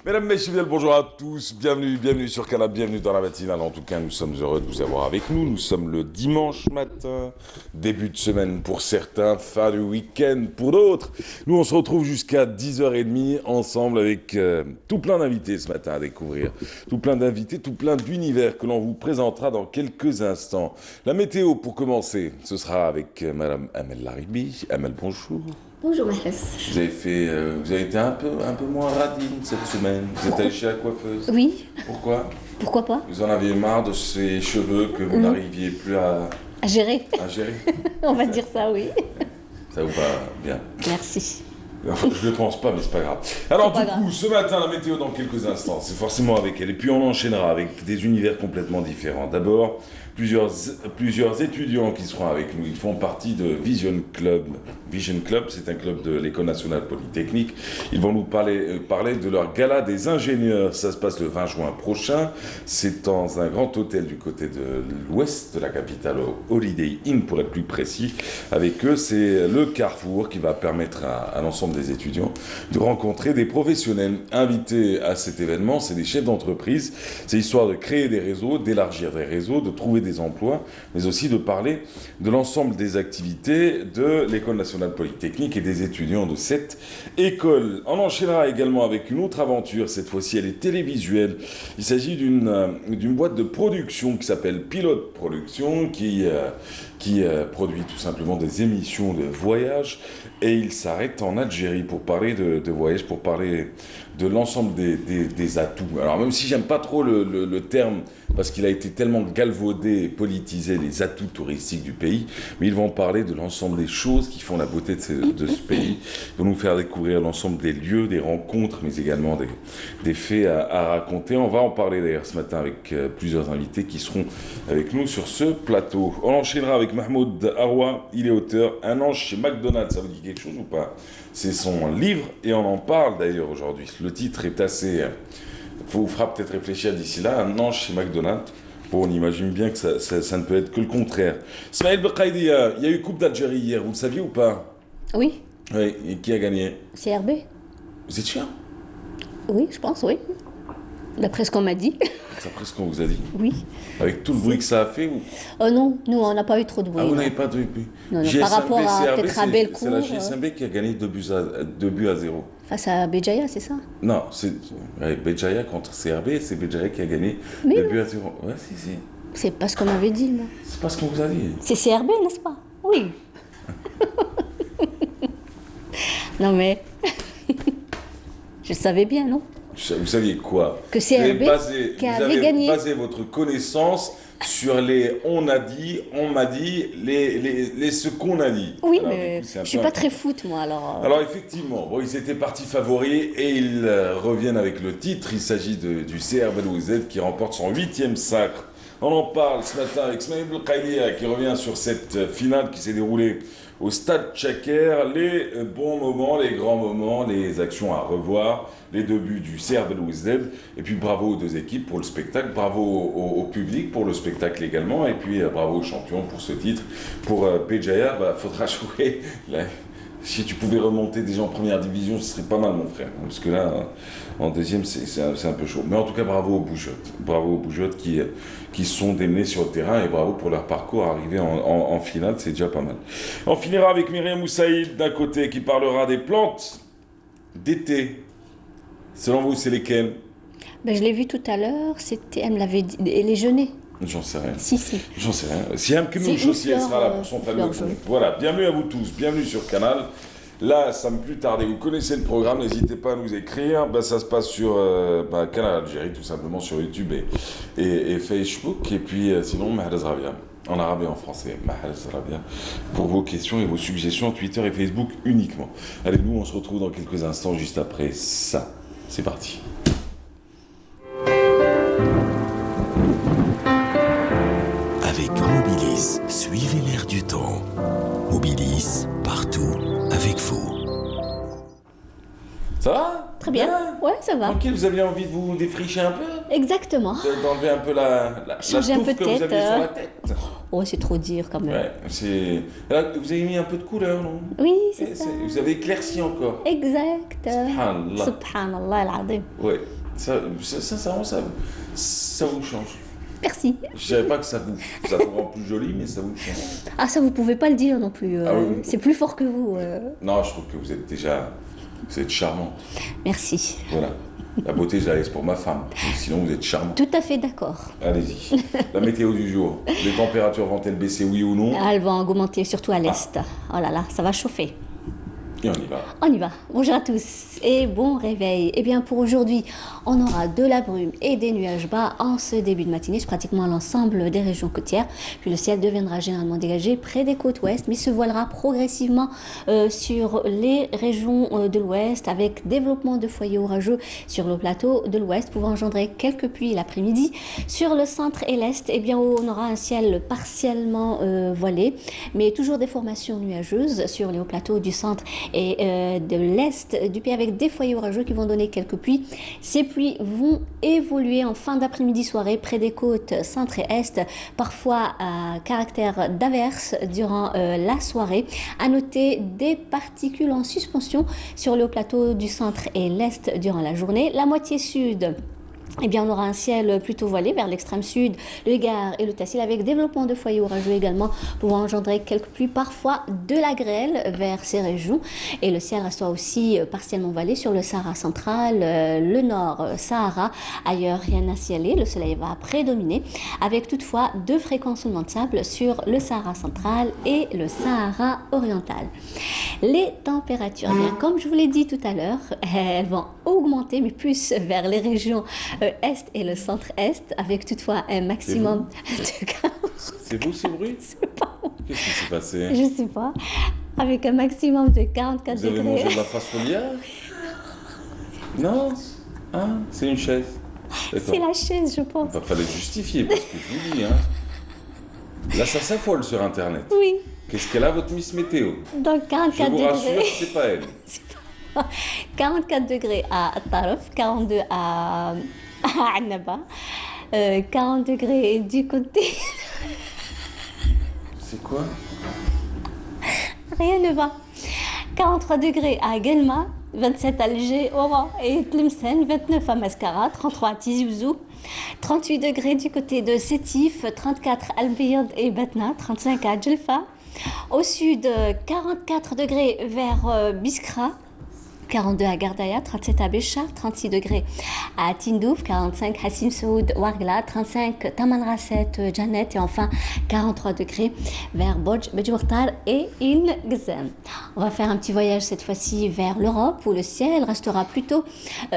Mesdames, messieurs, bonjour à tous, bienvenue sur Canal, bienvenue dans la matinale. En tout cas, nous sommes heureux de vous avoir avec nous. Nous sommes le dimanche matin, début de semaine pour certains, fin du week-end pour d'autres. Nous, on se retrouve jusqu'à 10h30 ensemble avec tout plein d'invités ce matin à découvrir. Tout plein d'invités, tout plein d'univers que l'on vous présentera dans quelques instants. La météo pour commencer, ce sera avec Madame Amel Laribi. Amel, bonjour. Bonjour Mahes. Vous avez été un peu moins radine cette semaine. Vous êtes allé chez la coiffeuse. Oui. Pourquoi? Pourquoi pas? Vous en aviez marre de ces cheveux que vous n'arriviez plus à gérer. gérer. On va dire ça, oui. Ça vous va bien? Merci. Enfin, je ne le pense pas, mais c'est pas grave. Alors du coup, ce matin, la météo dans quelques instants, c'est forcément avec elle. Et puis on enchaînera avec des univers complètement différents. D'abord, plusieurs étudiants qui seront avec nous. Ils font partie de Vision Club. Vision Club, c'est un club de l'École nationale polytechnique. Ils vont nous parler de leur gala des ingénieurs. Ça se passe le 20 juin prochain. C'est dans un grand hôtel du côté de l'ouest de la capitale, au Holiday Inn pour être plus précis. Avec eux, c'est le carrefour qui va permettre à l'ensemble des étudiants de rencontrer des professionnels. Invités à cet événement, c'est des chefs d'entreprise. C'est histoire de créer des réseaux, d'élargir des réseaux, de trouver des emplois, mais aussi de parler de l'ensemble des activités de l'École nationale polytechnique et des étudiants de cette école. On enchaînera également avec une autre aventure. Cette fois-ci, elle est télévisuelle. Il s'agit d'une boîte de production qui s'appelle Pilote Production, qui produit tout simplement des émissions de voyage. Et il s'arrête en Algérie pour parler de voyage, pour parler de l'ensemble des atouts. Alors même si j'aime pas trop le terme, parce qu'il a été tellement galvaudé et politisé, les atouts touristiques du pays, mais ils vont parler de l'ensemble des choses qui font la beauté de ce pays. Ils vont nous faire découvrir l'ensemble des lieux, des rencontres, mais également des faits à raconter. On va en parler d'ailleurs ce matin avec plusieurs invités qui seront avec nous sur ce plateau. On enchaînera avec Mahmoud Arwa, il est auteur. Un ange chez McDonald's, ça vous dit quelque chose ou pas? C'est son livre et on en parle d'ailleurs aujourd'hui. Le titre est assez... vous fera peut-être réfléchir d'ici là. Un ange chez McDonald's. Bon, on imagine bien que ça ne peut être que le contraire. Smaïl Belkhaïdia, il y a eu Coupe d'Algérie hier, vous le saviez ou pas? Oui. Oui, et qui a gagné? CRB. Vous êtes sûr? Oui, je pense, oui. D'après ce qu'on m'a dit. D'après ce qu'on vous a dit? Oui. Avec tout le bruit que ça a fait ou... Oh non, nous, on n'a pas eu trop de bruit. Ah, vous n'avez pas de bruit? Non, par rapport à peut-être à Belcourt. C'est la GSMB qui a gagné 2 buts à 0. Face à Béjaïa, c'est ça? Non, c'est Béjaïa contre CRB, c'est Béjaïa qui a gagné 2 buts à 0. Ouais, si. C'est pas ce qu'on m'avait dit, moi. C'est pas ce qu'on vous a dit. C'est CRB, n'est-ce pas? Oui. Non mais... Je savais bien, non? Vous saviez quoi? Que CRB qui avait gagné. Vous avez basé votre connaissance sur les on a dit, on m'a dit, les ce qu'on a dit. Oui, alors, mais coup, je suis pas très foot, moi, alors... Alors effectivement, bon, ils étaient partis favoris et ils reviennent avec le titre. Il s'agit du CR Belouizdad qui remporte son 8e sacre. On en parle ce matin avec Smaïl Belkhaïdia qui revient sur cette finale qui s'est déroulée au stade Tchaker. Les bons moments, les grands moments, les actions à revoir, les 2 buts du CR Belouizdad. Et puis bravo aux 2 équipes pour le spectacle, bravo au public pour le spectacle également. Et puis bravo aux champions pour ce titre. Pour Béjaïa, faudra jouer... Si tu pouvais remonter déjà en première division, ce serait pas mal, mon frère. Parce que là, en deuxième, c'est un peu chaud. Mais en tout cas, bravo aux Boujottes. Bravo aux Boujottes qui sont démenés sur le terrain et bravo pour leur parcours arrivé en finale, c'est déjà pas mal. On finira avec Myriam Moussaïd d'un côté qui parlera des plantes d'été. Selon vous, c'est lesquelles? Ben, je l'ai vu tout à l'heure, elle me l'avait dit, les genêts. J'en sais rien. Si. J'en sais rien. Siam Kenouch aussi, elle sera là pour son fameux compte. Voilà, bienvenue à vous tous, bienvenue sur Canal. Là, sans plus tarder, vous connaissez le programme, n'hésitez pas à nous écrire. Ça se passe sur Canal Algérie, tout simplement sur YouTube et Facebook. Et puis sinon, Mahrez Rabia, en arabe et en français. Mahrez Rabia, pour vos questions et vos suggestions, Twitter et Facebook uniquement. Allez, nous, on se retrouve dans quelques instants, juste après ça. C'est parti. Avec Mobilis, suivez l'air du temps. Mobilis, partout, avec vous. Ça va? Très bien. Ouais, ça va. Tranquille, vous aviez envie de vous défricher un peu? Exactement. D'enlever un peu la changer un touffe peu de que vous tête. aviez sur la tête? Oh, c'est trop dire quand même. Ouais, c'est... Là, vous avez mis un peu de couleur, non? Oui, c'est ça. Vous avez éclairci encore. Exact. Subhanallah. Subhanallah al-azim. Ouais, sincèrement, ça vous change. Merci. Je savais pas que ça vous rend plus joli, mais ça vous change. Ah, ça, vous pouvez pas le dire non plus. Ah oui. C'est plus fort que vous. Non, je trouve que vous êtes charmant. Merci. Voilà. La beauté, je la laisse pour ma femme. Sinon, vous êtes charmant. Tout à fait d'accord. Allez-y. La météo du jour. Les températures vont-elles baisser, oui ou non? Elles vont augmenter, surtout à l'est. Oh là là, ça va chauffer. Et on y va. On y va. Bonjour à tous et bon réveil. Eh bien pour aujourd'hui, on aura de la brume et des nuages bas en ce début de matinée sur pratiquement l'ensemble des régions côtières. Puis le ciel deviendra généralement dégagé près des côtes ouest, mais se voilera progressivement sur les régions de l'ouest avec développement de foyers orageux sur le plateau de l'ouest pouvant engendrer quelques pluies l'après-midi. Sur le centre et l'est, eh bien on aura un ciel partiellement voilé, mais toujours des formations nuageuses sur les hauts plateaux du centre et de l'est du pays avec des foyers orageux qui vont donner quelques pluies. Ces pluies vont évoluer en fin d'après-midi soirée près des côtes centre et est, parfois à caractère d'averse durant la soirée. À noter des particules en suspension sur le haut plateau du centre et l'est durant la journée. La moitié sud, eh bien, on aura un ciel plutôt voilé vers l'extrême sud, le Gard et le Tassil, avec développement de foyers orageux également, pouvant engendrer quelques pluies, parfois de la grêle vers ces régions. Et le ciel restera aussi partiellement voilé sur le Sahara central, le nord Sahara. Ailleurs, rien à ciel, le soleil va prédominer, avec toutefois deux fréquences de sable sur le Sahara central et le Sahara oriental. Les températures, eh bien, comme je vous l'ai dit tout à l'heure, elles vont augmenter, mais plus vers les régions est et le centre-est, avec toutefois un maximum de 40... C'est vous ce bruit? C'est pas bon. Qu'est-ce qui s'est passé? Je sais pas. Avec un maximum de 44 Vous avez degrés. mangé de la façolière? Non? Ah, c'est une chaise. C'est la chaise, je pense. Il fallait justifier, parce que je vous dis, hein. Là, ça s'affole sur Internet. Oui. Qu'est-ce qu'elle a, votre Miss Météo? Donc Je 44 vous degrés. rassure, c'est pas elle. 44 degrés à Taraf, 42 à Annaba, 40 degrés du côté... C'est quoi? Rien ne va. 43 degrés à Guelma, 27 à Alger, Oran et Tlemcen, 29 à Mascara, 33 à Tizi Ouzou, 38 degrés du côté de Sétif, 34 à Al-Biyad et Batna, 35 à Djelfa. Au sud, 44 degrés vers Biskra, 42 à Gardaya, 37 à Béchar, 36 degrés à Tindouf, 45 Hassim Saoud, Ouargla, 35 Tamanrasset, Janet et enfin 43 degrés vers Bodj, Bedjourtar et Il Gzem. On va faire un petit voyage cette fois-ci vers l'Europe où le ciel restera plutôt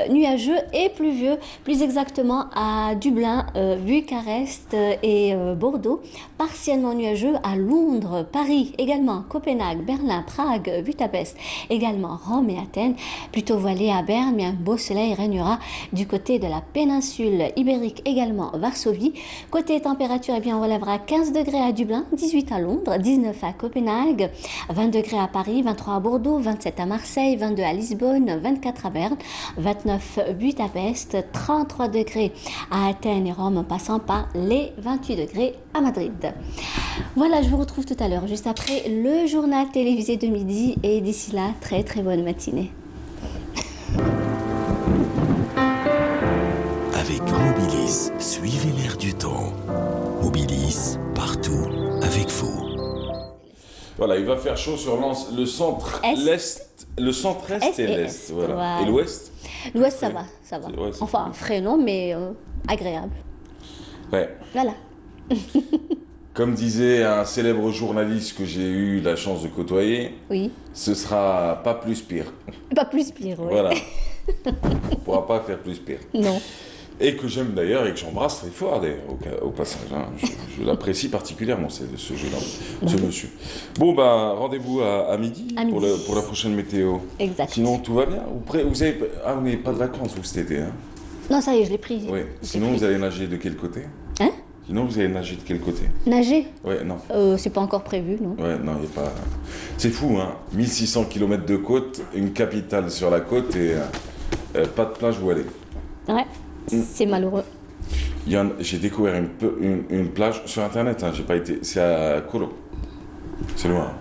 nuageux et pluvieux, plus exactement à Dublin, Bucarest et Bordeaux, partiellement nuageux à Londres, Paris également, Copenhague, Berlin, Prague, Budapest, également Rome et Athènes. Plutôt voilé à Berne, mais un beau soleil régnera du côté de la péninsule ibérique, également Varsovie. Côté température, eh bien, on relèvera 15 degrés à Dublin, 18 à Londres, 19 à Copenhague, 20 degrés à Paris, 23 à Bordeaux, 27 à Marseille, 22 à Lisbonne, 24 à Berne, 29 Budapest, 33 degrés à Athènes et Rome, en passant par les 28 degrés à Madrid. Voilà, je vous retrouve tout à l'heure, juste après le journal télévisé de midi, et d'ici là, très très bonne matinée. Avec Mobilis, suivez l'air du temps. Mobilis, partout avec vous. Voilà, il va faire chaud sur le centre, l'est, le centre-est et l'est. Voilà. Et l'ouest? L'ouest, ça va, ça va. Ouais, enfin, frais non, mais agréable. Ouais. Voilà. Comme disait un célèbre journaliste que j'ai eu la chance de côtoyer, oui. Ce sera pas plus pire. Pas plus pire, oui. Voilà. On ne pourra pas faire plus pire. Non. Et que j'aime d'ailleurs et que j'embrasse très fort d'ailleurs au passage. Hein. Je l'apprécie particulièrement ce jeune homme, ce monsieur. Bon, ben rendez-vous à midi, pour la prochaine météo. Exact. Sinon, tout va bien. Vous n'avez pas de vacances vous cet été, hein? Non, ça y est, je l'ai pris. Oui. Sinon, vous allez nager de quel côté? Hein? Sinon, vous allez nager de quel côté? Nager? Ouais, non. C'est pas encore prévu, non? Ouais, non, il n'y a pas... C'est fou, hein. 1600 km de côte, une capitale sur la côte et pas de plage où aller. Ouais, c'est malheureux. J'ai découvert une plage sur internet, hein, j'ai pas été. C'est à Kolo. C'est loin.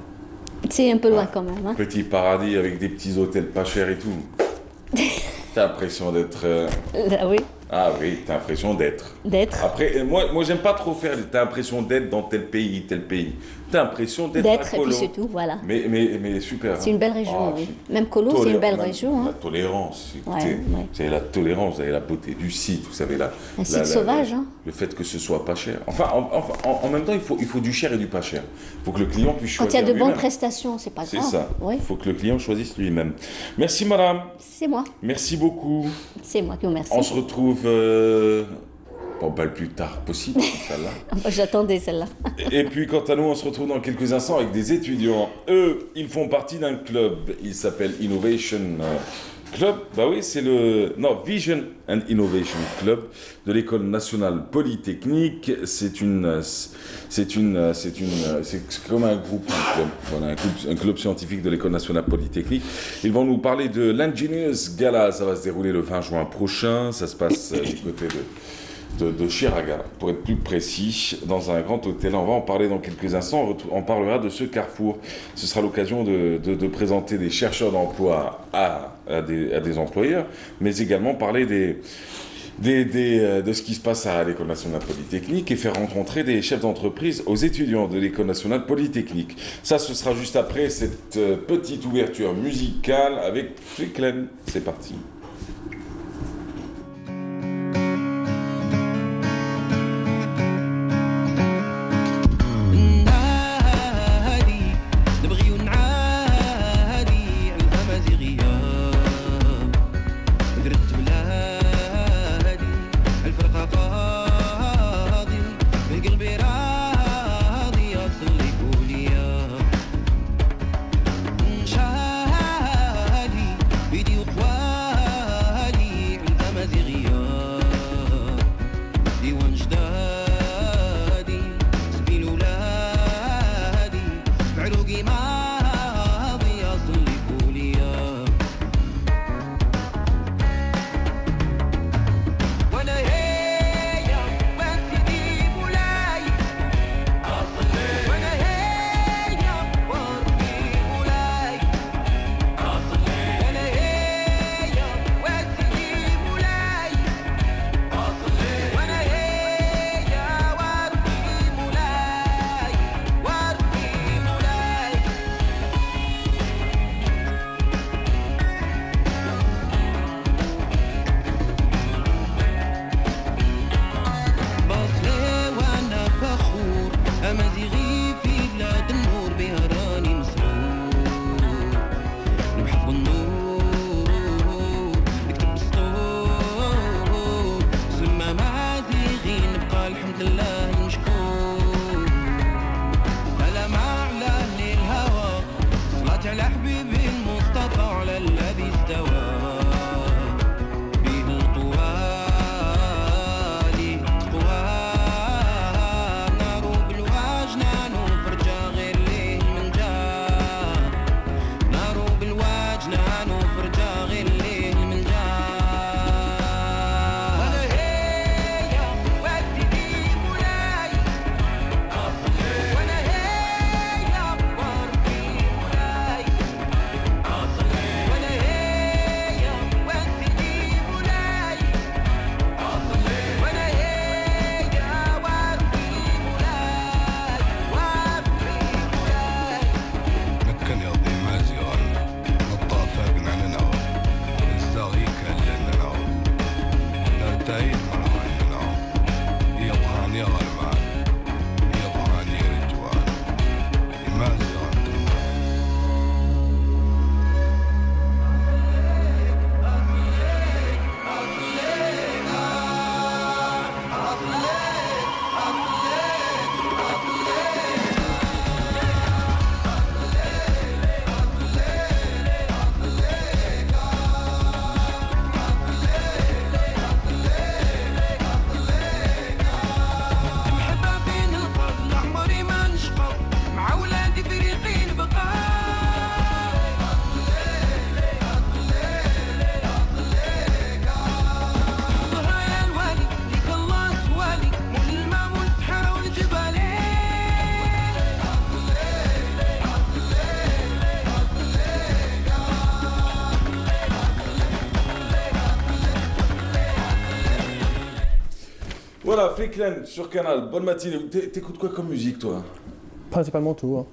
C'est un peu loin quand même. Hein. Petit paradis avec des petits hôtels pas chers et tout. T'as l'impression d'être. Là, oui. Ah oui, t'as l'impression d'être. D'être. Après, moi j'aime pas trop faire. T'as l'impression d'être dans tel pays, tel pays. T'as l'impression d'être à D'être, et Kolo. puis c'est tout, voilà. Mais super. C'est une belle région, Ah, oui. Même Kolo, c'est une belle région. La Hein. tolérance, écoutez, Ouais. vous savez, la tolérance, vous avez la beauté du site, vous savez, Un site sauvage, hein. le fait que ce soit pas cher. Enfin, en même temps, il faut du cher et du pas cher. Il faut que le client puisse Quand choisir il y a de bonnes lui-même. prestations, c'est pas C'est grave. ça. Oui. Il faut que le client choisisse lui-même. Merci, madame. C'est moi. Merci beaucoup. C'est moi qui vous remercie. On se retrouve bon, le plus tard possible, Inch'Allah. J'attendais celle-là. Et puis, quant à nous, on se retrouve dans quelques instants avec des étudiants. Eux, ils font partie d'un club. Il s'appelle Innovation Club. Bah oui, c'est le Vision and Innovation Club de l'École nationale polytechnique. C'est comme un groupe, un club. Voilà, un club scientifique de l'École nationale polytechnique. Ils vont nous parler de l'Engineers Gala. Ça va se dérouler le 20 juin prochain. Ça se passe du côté de Chiraga, pour être plus précis, dans un grand hôtel. On va en parler dans quelques instants. On parlera de ce carrefour. Ce sera l'occasion de présenter des chercheurs d'emploi à des employeurs, mais également parler de ce qui se passe à l'École nationale polytechnique et faire rencontrer des chefs d'entreprise aux étudiants de l'École nationale polytechnique. Ça, ce sera juste après cette petite ouverture musicale avec Flicklen. C'est parti. شادي بيدي وطوالي Voilà, Feklen sur Canal, bonne matinée. T'écoutes quoi comme musique, toi? Principalement tout, hein.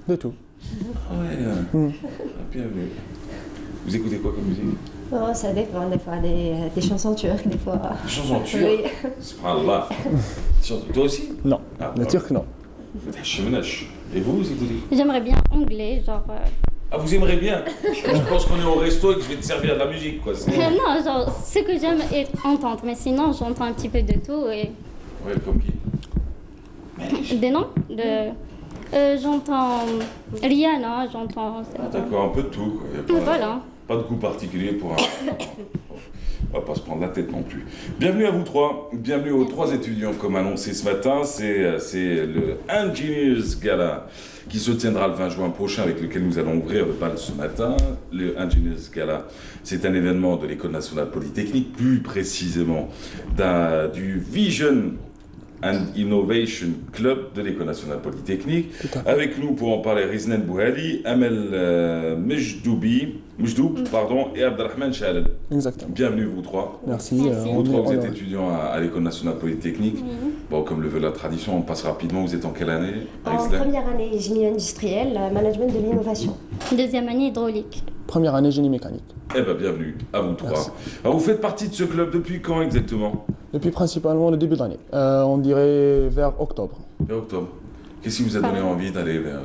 De tout. Ouais, bienvenue. Vous écoutez quoi comme musique? Oh, ça dépend, des fois des chansons turques, des fois. Des chansons turques? Oui. Subhanallah. Toi aussi? Non, Ah, le turc, non. Et vous écoutez? J'aimerais bien anglais, genre. Ah, vous aimeriez bien? Je pense qu'on est au resto et que je vais te servir de la musique, quoi. Non, genre, ce que j'aime est entendre, mais sinon, j'entends un petit peu de tout. Et... Ouais, comme qui? Des noms j'entends Rihanna, j'entends. Ah, d'accord, un peu de tout, quoi. Y a pas, Voilà. pas de goût particulier pour un. On va pas se prendre la tête non plus. Bienvenue à vous trois, bienvenue aux trois étudiants comme annoncé ce matin. C'est le Engineers Gala qui se tiendra le 20 juin prochain avec lequel nous allons ouvrir le bal ce matin. Le Engineers Gala, c'est un événement de l'École nationale polytechnique, plus précisément du Vision and Innovation Club de l'École nationale polytechnique. Avec nous pour en parler, Riznen Bouhali, Amel Mejdoub, et Abdelrahman Chalel. Exactement. Bienvenue vous trois. Merci. Vous trois, vous êtes étudiants à l'École nationale polytechnique. Bon, comme le veut la tradition, on passe rapidement. Vous êtes en quelle année? En première année, génie industriel, management de l'innovation. Deuxième année, hydraulique. Première année, génie mécanique. Eh bien, bienvenue à vous trois. Merci. Alors, vous faites partie de ce club depuis quand exactement? Depuis principalement le début de l'année. On dirait vers octobre. Vers octobre. Qu'est-ce qui vous a donné envie d'aller vers...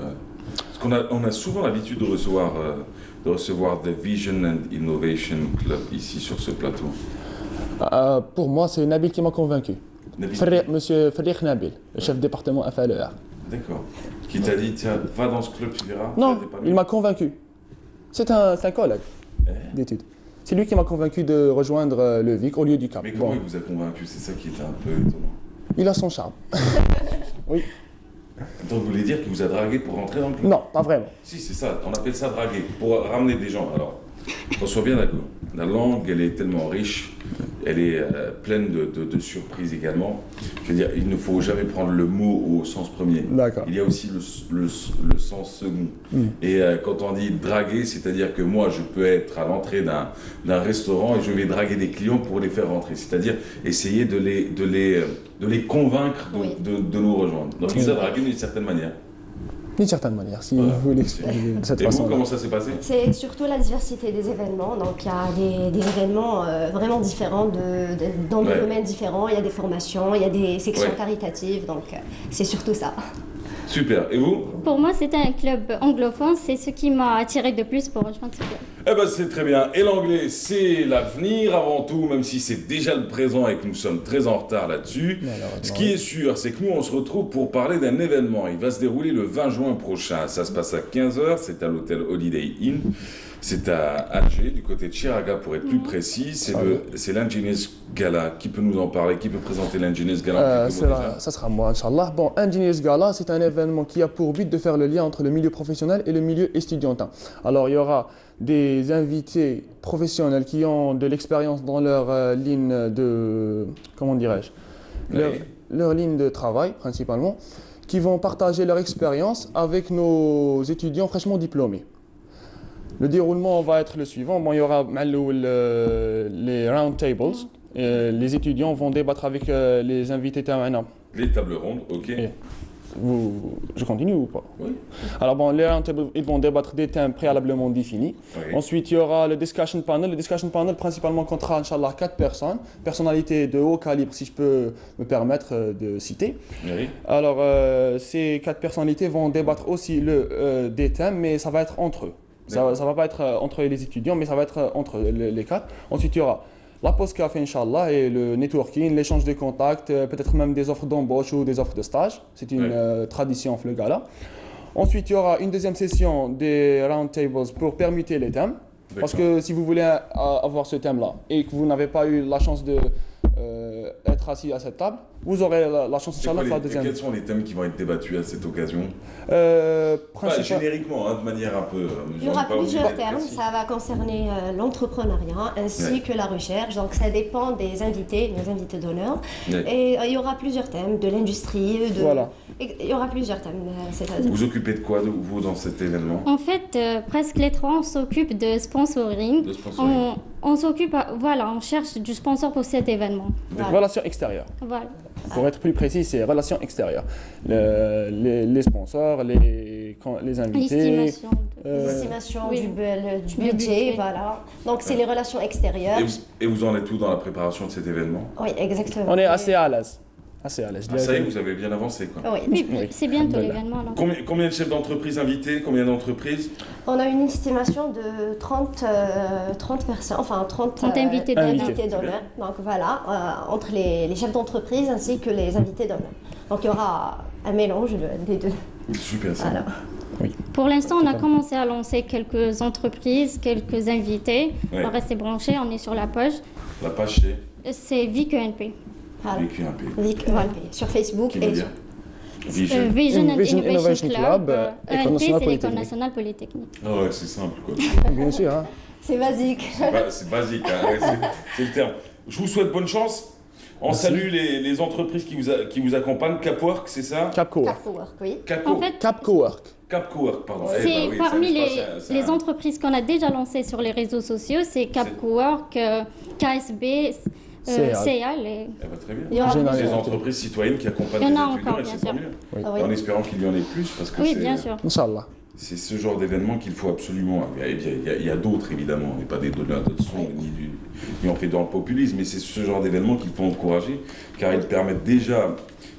Parce qu'on a souvent l'habitude de recevoir The Vision and Innovation Club ici sur ce plateau. Pour moi, c'est Nabil qui m'a convaincu. Nabil. Monsieur Ferric Nabil, le chef de département FLER. D'accord. Qui t'a dit, tiens, va dans ce club, tu verras. Non, T'es pas il m'a convaincu. C'est un collègue d'études. C'est lui qui m'a convaincu de rejoindre le VIC au lieu du CAP. Mais comment il vous a convaincu? C'est ça qui était un peu étonnant. Il a son charme. Oui. Donc vous voulez dire qu'il vous a dragué pour rentrer dans le club? Non, pas vraiment. Si, c'est ça, on appelle ça draguer, pour ramener des gens. Alors, qu'on soit bien d'accord, la langue, elle est tellement riche, elle est pleine de surprises également. Je veux dire, il ne faut jamais prendre le mot au sens premier. D'accord. Il y a aussi le sens second. Et quand on dit draguer, c'est-à-dire que moi, je peux être à l'entrée d'un restaurant et je vais draguer des clients pour les faire rentrer. C'est-à-dire essayer de les convaincre de nous rejoindre. Donc, il a dragué d'une certaine manière. D'une certaine manière, si vous voulez expliquer de cette Et façon. vous, comment ça s'est passé? C'est surtout la diversité des événements. Donc, il y a des événements vraiment différents, dans des domaines différents. Il y a des formations, il y a des sections caritatives. Donc, c'est surtout ça. Super. Et vous? Pour moi, c'était un club anglophone, c'est ce qui m'a attiré de plus pour rejoindre ce club. Eh ben c'est très bien. Et l'anglais, c'est l'avenir avant tout, même si c'est déjà le présent et que nous sommes très en retard là-dessus. Ce qui est sûr, c'est que nous, on se retrouve pour parler d'un événement. Il va se dérouler le 20 juin prochain. Ça se passe à 15h, c'est à l'hôtel Holiday Inn. C'est à Alger, du côté de Chiraga pour être plus précis. C'est l'Engineers Gala. Qui peut nous en parler? Qui peut présenter l'Engineers Gala? Ça sera moi, Inch'Allah. Bon, Engineers Gala, c'est un événement qui a pour but de faire le lien entre le milieu professionnel et le milieu estudiantin. Alors, il y aura des invités professionnels qui ont de l'expérience dans leur ligne de... Comment dirais-je? Leur ligne de travail, principalement, qui vont partager leur expérience avec nos étudiants fraîchement diplômés. Le déroulement va être le suivant. Bon, il y aura les round tables. Les étudiants vont débattre avec les invités تاعنا. Les tables rondes, ok. Je continue ou pas? Oui. Alors bon, les round tables, ils vont débattre des thèmes préalablement définis. Oui. Ensuite, il y aura le discussion panel. Le discussion panel, principalement, comptera, Inch'Allah, 4 personnes. Personnalités de haut calibre, si je peux me permettre de citer. Oui. Alors, ces 4 personnalités vont débattre aussi des thèmes, mais ça va être entre eux. Ça va pas être entre les étudiants, mais ça va être entre les 4. Ensuite, il y aura la pause café, Inch'Allah, et le networking, l'échange de contacts, peut-être même des offres d'embauche ou des offres de stage. C'est une tradition le gala. Ensuite, il y aura une deuxième session des roundtables pour permuter les thèmes. Parce que si vous voulez avoir ce thème-là et que vous n'avez pas eu la chance de être assis à cette table, vous aurez la chance, Inch'Allah, de faire la deuxième. Quels sont les thèmes qui vont être débattus à cette occasion? Génériquement, de manière un peu... Il y aura plusieurs termes. Ça va concerner l'entrepreneuriat ainsi que la recherche. Donc, ça dépend des invités, nos invités d'honneur. Et il y aura plusieurs thèmes, de l'industrie, Voilà. Il y aura plusieurs thèmes. Vous occupez de quoi, vous, dans cet événement? En fait, presque les trois, on s'occupe de sponsoring. On s'occupe, voilà, on cherche du sponsor pour cet événement. Des relations extérieures. Voilà. Pour être plus précis, c'est relations extérieures. Les sponsors, les invités. L'estimation. L'estimation Oui. du budget, voilà. Donc c'est les relations extérieures. Et vous en êtes où dans la préparation de cet événement? Oui, exactement. On est assez à l'aise. Assez à l'aise. Ah, ça y est, vous avez bien avancé, quoi. Oui. Oui, Oui. c'est bientôt Alhamdulillah. l'événement. là. Combien de chefs d'entreprise invités? Combien d'entreprises? On a une estimation de 30 personnes, enfin 30 invités d'honneur. d'honneur. Donc voilà, entre les chefs d'entreprise ainsi que les invités d'honneur. Donc il y aura un mélange des deux. Super, ça. Voilà. Pour l'instant, on a commencé à lancer quelques entreprises, quelques invités. Ouais. On va rester branché, on est sur la page. La page, c'est C'est VQNP. Voilà. VQNP. Vic, sur Facebook Qui veut et dire Vision and Vision Innovation Innovation Club. Club, École ENP, nationale c'est l'école polytechnique. nationale polytechnique. Ah ouais, c'est simple, quoi. Bien sûr. Hein. c'est basique. C'est basique, hein, ouais, c'est le terme. Je vous souhaite bonne chance. On Merci. salue les entreprises qui vous accompagnent. Capwork, c'est ça? Cap Cowork. Capwork, oui. En fait, Cap Cowork. Capcowork, pardon. Eh c'est ben oui, parmi ça, je crois que c'est les entreprises qu'on a déjà lancées sur les réseaux sociaux, c'est CapCowork, KSB, CEAL. CEAL. Eh ben, très bien. Il y aura Génial. Des entreprises citoyennes qui accompagnent Il les y en a étudiants, encore, et bien c'est tant sûr. mieux. Oui. Ah oui. En espérant qu'il y en ait plus, parce que Oui, bien sûr. Inch'Allah. c'est ce genre d'événement qu'il faut absolument. Il y a d'autres, évidemment, et pas des donneurs de leçons, ni on fait dans le populisme, mais c'est ce genre d'événement qu'il faut encourager, car ils permettent déjà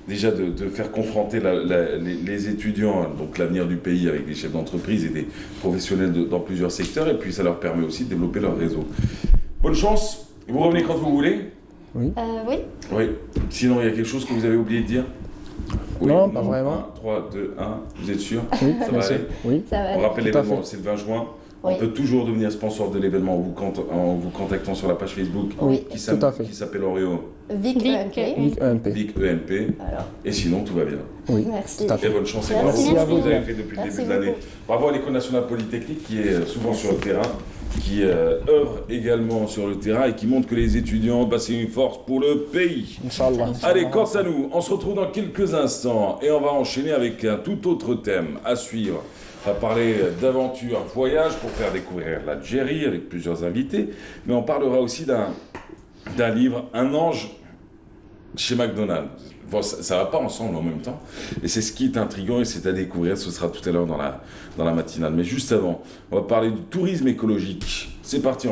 de faire confronter les étudiants, donc l'avenir du pays, avec des chefs d'entreprise et des professionnels dans plusieurs secteurs, et puis ça leur permet aussi de développer leur réseau. Bonne chance, vous revenez quand vous voulez. Oui. Oui. Sinon, il y a quelque chose que vous avez oublié de dire? Non, pas vraiment. 1, 3, 2, 1, vous êtes sûr? Oui, Ça bien va sûr. aller. Oui. Ça va On aller. rappelle Tout à l'événement, fait. c'est le 20 juin. Oui. On peut toujours devenir sponsor de l'événement en vous contactant sur la page Facebook Oui. Tout à fait. qui s'appelle Oreo Vic, Vic, ENP. Vic ENP. Vic ENP. Alors, Et sinon, tout va bien. Oui. merci. Tout à fait. Et bonne chance et Merci. bravo pour ce que Merci. vous avez fait depuis le Merci début de l'année. beaucoup. Bravo à l'École nationale polytechnique qui est souvent sur le terrain, qui œuvre également sur le terrain et qui montre que les étudiants, c'est une force pour le pays. Inch'Allah. Allez, quant à nous, on se retrouve dans quelques instants et on va enchaîner avec un tout autre thème à suivre. On va parler d'aventure, voyage pour faire découvrir l'Algérie avec plusieurs invités, mais on parlera aussi d'un livre, Un ange chez McDonald's. Bon, ça va pas ensemble en même temps, et c'est ce qui est intriguant et c'est à découvrir, ce sera tout à l'heure dans la matinale. Mais juste avant, on va parler du tourisme écologique. C'est parti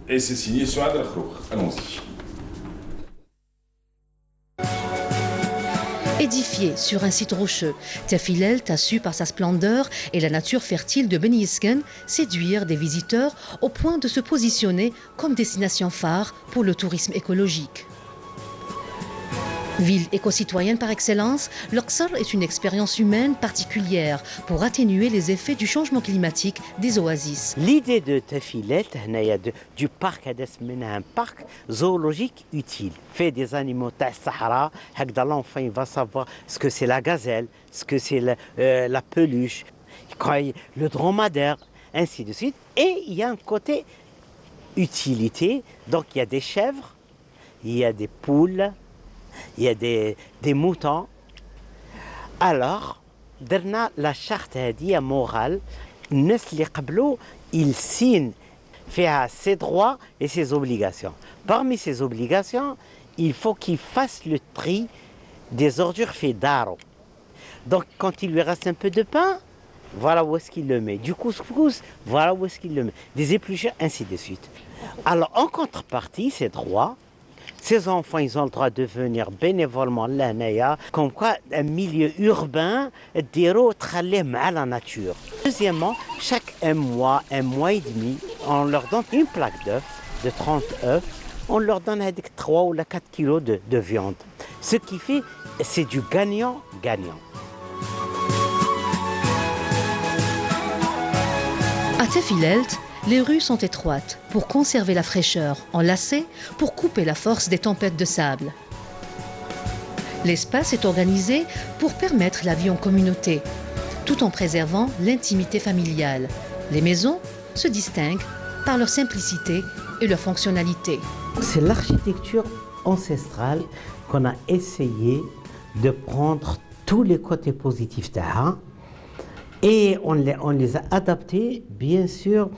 et c'est signé sur Adel Khlour. Allons-y. Édifié sur un site rocheux, Tafilelt a su par sa splendeur et la nature fertile de Beni Yisken séduire des visiteurs au point de se positionner comme destination phare pour le tourisme écologique. Ville éco-citoyenne par excellence, l'Oqsar est une expérience humaine particulière pour atténuer les effets du changement climatique des oasis. L'idée de Tafilet, du parc, c'est un parc zoologique utile. Fait des animaux de Sahara, l'enfant il va savoir ce que c'est la gazelle, ce que c'est la peluche, le dromadaire, ainsi de suite. Et il y a un côté utilité, donc il y a des chèvres, il y a des poules, il y a des moutons. Alors, درنا la charte هذه morale, الناس اللي قبلوا ils signent فيها ses droits et ses obligations. Parmi ses obligations, il faut qu'il fasse le tri des ordures fait d'aro. Donc quand il lui reste un peu de pain, voilà où est-ce qu'il le met. Du couscous, voilà où est-ce qu'il le met. Des épluchures, ainsi de suite. Alors en contrepartie, ces droits, ces enfants, ils ont le droit de venir bénévolement là, comme quoi un milieu urbain, à la nature. Deuxièmement, chaque un mois et demi, on leur donne une plaque d'œufs, de 30 œufs, on leur donne avec 3 ou 4 kilos de viande. Ce qui fait, c'est du gagnant-gagnant. À Tafilelt, les rues sont étroites pour conserver la fraîcheur, enlacées pour couper la force des tempêtes de sable. L'espace est organisé pour permettre la vie en communauté, tout en préservant l'intimité familiale. Les maisons se distinguent par leur simplicité et leur fonctionnalité. C'est l'architecture ancestrale qu'on a essayé de prendre tous les côtés positifs d'Aha et on les a adaptés, bien sûr,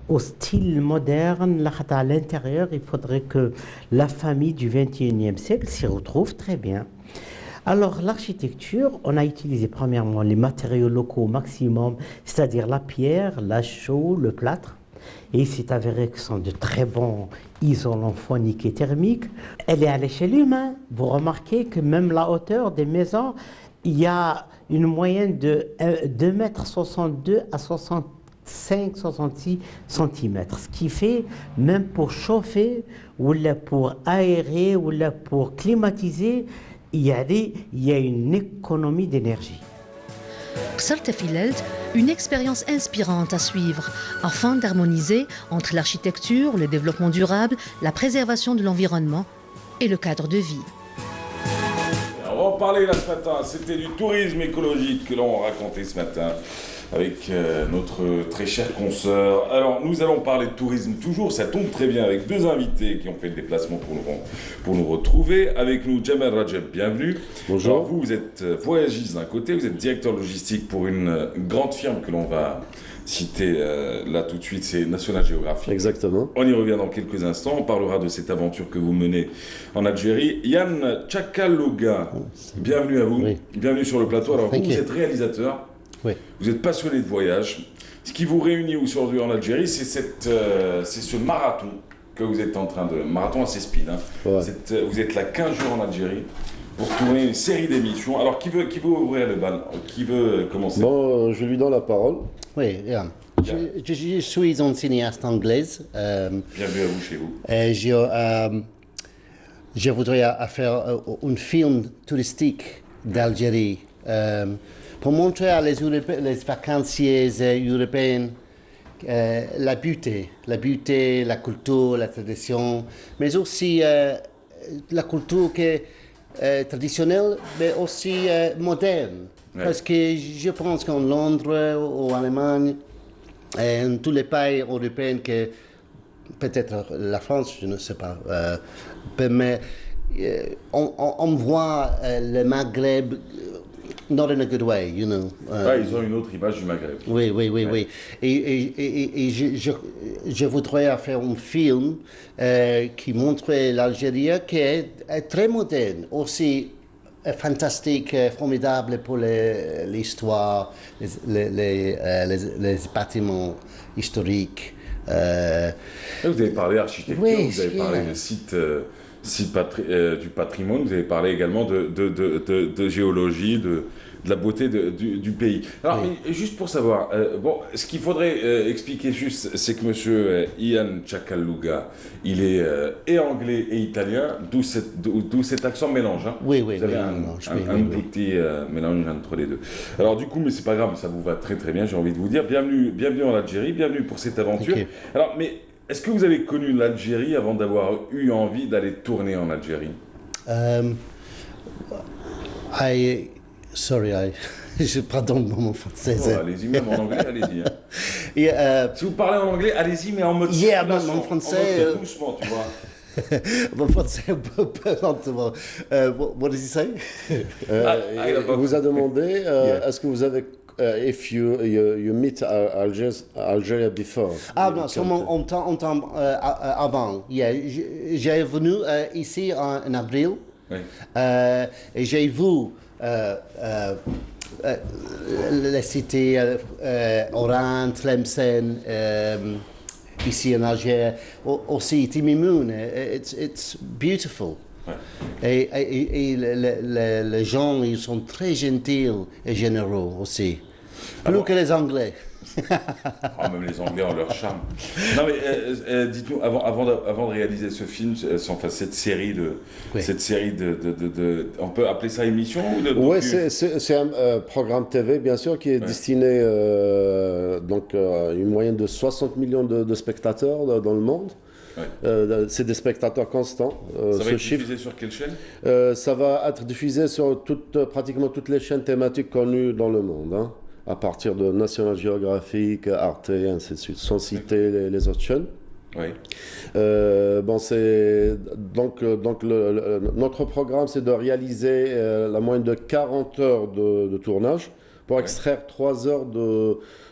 au style moderne. Là, à l'intérieur, il faudrait que la famille du XXIe siècle s'y retrouve très bien. Alors, l'architecture, on a utilisé premièrement les matériaux locaux au maximum, c'est-à-dire la pierre, la chaux, le plâtre. Et il s'est avéré que ce sont de très bons isolants phoniques et thermiques. Elle est à l'échelle humaine. Vous remarquez que même la hauteur des maisons, il y a une moyenne de 2,62 m à 65-66 cm. Ce qui fait, même pour chauffer, ou là pour aérer, ou là pour climatiser, il y a une économie d'énergie. Psaltefilelt, une expérience inspirante à suivre afin d'harmoniser entre l'architecture, le développement durable, la préservation de l'environnement et le cadre de vie. On va en parler là ce matin, c'était du tourisme écologique que l'on racontait ce matin avec notre très chère consoeur. Alors nous allons parler de tourisme toujours, ça tombe très bien avec deux invités qui ont fait le déplacement pour nous retrouver. Avec nous Jamal Rajab, bienvenue. Bonjour. Alors vous êtes voyagiste d'un côté, vous êtes directeur logistique pour une grande firme que l'on va citer là tout de suite, c'est National Geographic. Exactement. On y revient dans quelques instants, on parlera de cette aventure que vous menez en Algérie. Yann Tchakaloga, bienvenue à vous, oui. Bienvenue sur le plateau. Alors vous êtes réalisateur. Oui. Vous êtes passionné de voyage. Ce qui vous réunit aujourd'hui en Algérie, c'est ce marathon que vous êtes en train de... Marathon assez speed. Hein. Ouais. Vous êtes là 15 jours en Algérie pour tourner une série d'émissions. Alors, qui veut ouvrir le bal? Qui veut commencer? Bon, je lui donne la parole. Oui, je suis une cinéaste anglaise. Bienvenue à vous chez vous. Je voudrais faire un film touristique d'Algérie. Pour montrer à les vacanciers européens la beauté, la culture, la tradition, mais aussi la culture qui est traditionnelle, mais aussi moderne. Ouais. Parce que je pense qu'en Londres ou en Allemagne, en tous les pays européens, que peut-être la France, je ne sais pas, mais on voit le Maghreb. Not in a good way, you know. Ils ont une autre image du Maghreb. Oui. Et je voudrais faire un film qui montre l'Algérie, qui est très moderne, aussi fantastique, formidable pour l'histoire, les bâtiments historiques. Vous avez parlé d'architecture, vous avez parlé de sites... du patrimoine, vous avez parlé également de géologie, de la beauté du pays. Alors, juste pour savoir, ce qu'il faudrait expliquer juste, c'est que monsieur Ian Tchakaloga, il est et anglais et italien, d'où cet accent mélange. Hein. Oui. Vous avez un petit mélange entre les deux. Alors du coup, mais c'est pas grave, ça vous va très très bien, j'ai envie de vous dire, bienvenue en Algérie, bienvenue pour cette aventure. Okay. Alors, mais est-ce que vous avez connu l'Algérie avant d'avoir eu envie d'aller tourner en Algérie? Pardon mon français. Oh, allez-y, même en anglais, allez-y. Hein. Si vous parlez en anglais, allez-y, mais en mode... mon français... En mode doucement, tu vois. Mon français un peu lentement. What does he say? Il vous a demandé, est-ce que vous avez... if you meet Algeria before. Ah non, seulement en temps avant. Yeah. J'ai venu ici en avril. Oui. Et j'ai vu les cités Oran, Tlemcen, ici en Algérie, aussi Timimoun. It's beautiful. Ouais. Et les gens, ils sont très gentils et généreux aussi. Plus que les Anglais. Même les Anglais ont leur charme. Non mais dites-nous, avant de réaliser ce film, enfin cette série on peut appeler ça émission ou de Oui, c'est un programme TV bien sûr qui est destiné donc une moyenne de 60 millions de spectateurs dans le monde. Ouais. C'est des spectateurs constants. Ça va être diffusé sur quelle chaîne? Ça va être diffusé sur pratiquement toutes les chaînes thématiques connues dans le monde. Hein, à partir de National Geographic, Arte, et ainsi de suite, sans citer les autres chaînes. Oui. Notre programme, c'est de réaliser la moyenne de 40 heures de tournage pour extraire 3 heures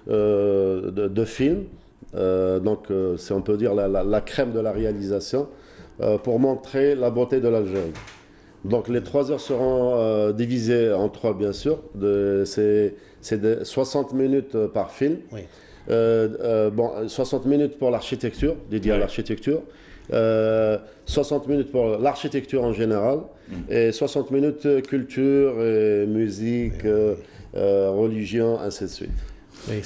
de film. C'est, on peut dire, la crème de la réalisation pour montrer la beauté de l'Algérie. Donc les 3 heures seront divisées en 3, bien sûr. C'est 60 minutes par film. Oui. 60 minutes pour l'architecture, dédié à l'architecture. 60 minutes pour l'architecture en général. Et 60 minutes culture, et musique, religion, ainsi de suite. Oui,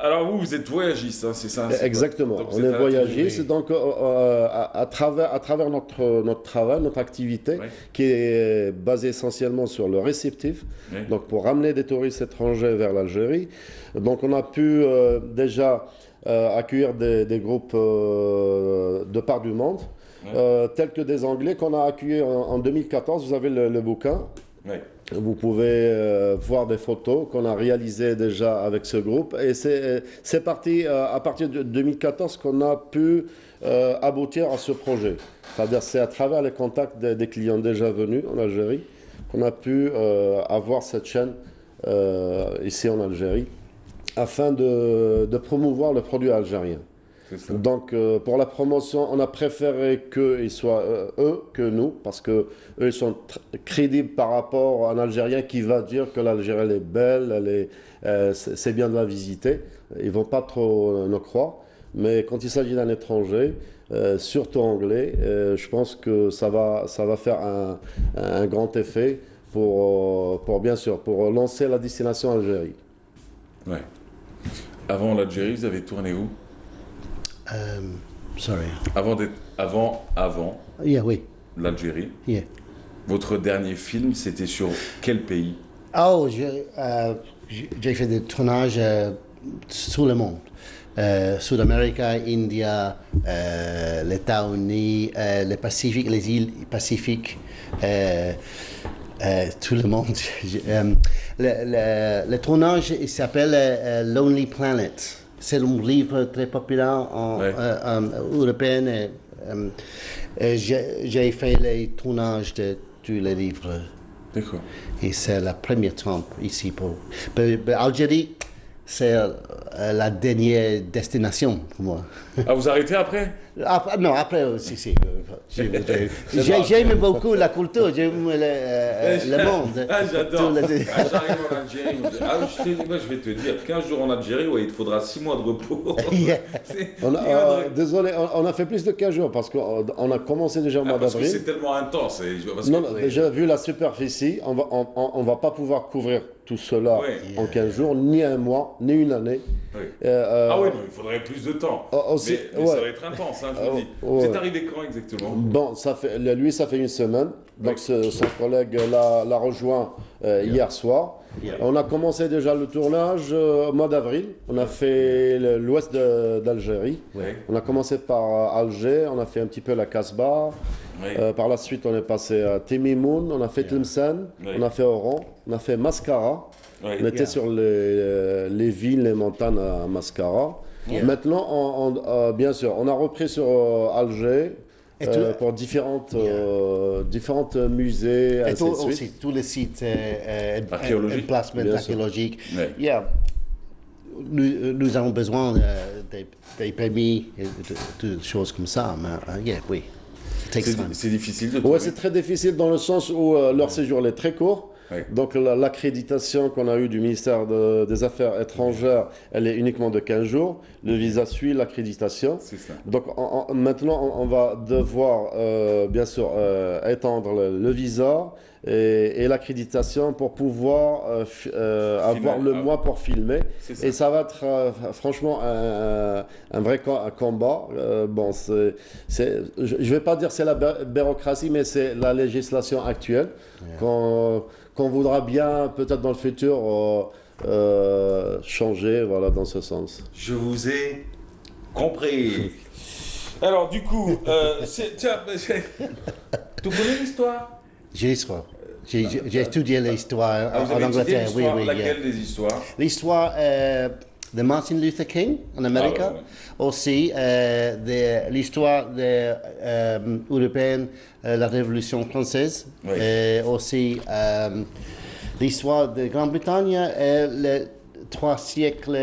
Alors vous êtes voyagiste, hein, c'est ça? Exactement, on est voyagiste, donc à travers notre travail, notre activité, qui est basée essentiellement sur le réceptif, donc pour ramener des touristes étrangers vers l'Algérie. Donc on a pu déjà accueillir des groupes de part du monde, tels que des Anglais qu'on a accueillis en 2014, vous avez le bouquin. Vous pouvez voir des photos qu'on a réalisées déjà avec ce groupe. Et c'est parti à partir de 2014 qu'on a pu aboutir à ce projet. C'est-à-dire c'est à travers les contacts des clients déjà venus en Algérie qu'on a pu avoir cette chaîne ici en Algérie afin de promouvoir le produit algérien. Donc pour la promotion, on a préféré qu'ils soient eux que nous, parce que eux ils sont crédibles par rapport à un Algérien qui va dire que l'Algérie elle est belle, c'est bien de la visiter. Ils vont pas trop nous croire, mais quand il s'agit d'un étranger, surtout anglais, je pense que ça va faire un grand effet pour bien sûr pour lancer la destination Algérie. Ouais. Avant l'Algérie, vous avez tourné où? Sorry. Avant Yeah, oui. l'Algérie. Yeah. Votre dernier film, c'était sur quel pays? Oh, j'ai fait des tournages sur le monde. Sud-Amérique, Inde, les États-Unis, le Pacifique, les îles Pacifiques, tout le monde. Le tournage, il s'appelle Lonely Planet. C'est un livre très populaire en européen. J'ai fait les tournages de tous les livres. D'accord. Et c'est la première temps ici pour Algérie. C'est la dernière destination pour moi. Ah, vous arrêtez après? Non, après aussi, si. J'aime beaucoup la culture, j'aime le monde. Ah, j'adore. J'arrive en Algérie. Moi, je vais te dire, 15 jours en Algérie, il te faudra 6 mois de repos. Désolé, on a fait plus de 15 jours parce qu'on a commencé déjà au mois d'avril. Parce que c'est tellement intense. Déjà, vu la superficie, on va pas pouvoir couvrir tout cela en 15 jours, ni un mois, ni une année. Il faudrait plus de temps. Mais ça va être intense, hein, je vous dis. Vous êtes arrivé quand exactement? Bon, ça fait une semaine. Donc son collègue l'a rejoint hier soir. On a commencé déjà le tournage au mois d'avril. On a fait l'ouest d'Algérie. On a commencé par Alger, on a fait un petit peu la Casbah. Par la suite, on est passé à Temimoun, on a fait Tlemcen, on a fait Oran, on a fait Mascara. On était sur les villes, les montagnes à Mascara. Maintenant, bien sûr, on a repris sur Alger. Pour différentes musées, et aussi tous les sites archéologiques. Nous avons besoin des permis et de choses comme ça. Mais oui. C'est difficile de trouver. Oui, c'est très difficile dans le sens où leur séjour est très court. Donc l'accréditation qu'on a eue du ministère des Affaires étrangères, elle est uniquement de 15 jours. Le visa suit l'accréditation. Donc maintenant, on va devoir bien sûr étendre le visa et l'accréditation pour pouvoir avoir le mois pour filmer. Et ça va être franchement un vrai combat. Je ne vais pas dire c'est la bureaucratie, mais c'est la législation actuelle qu'on voudra bien peut-être dans le futur changer dans ce sens. Je vous ai compris. Alors du coup, tu connais l'histoire? J'ai l'histoire. J'ai étudié l'histoire en Angleterre. Oui. Laquelle des histoires? L'histoire de Martin Luther King en Amérique. Aussi l'histoire européenne, la Révolution française. Et aussi l'histoire de Grande-Bretagne et les 3 siècles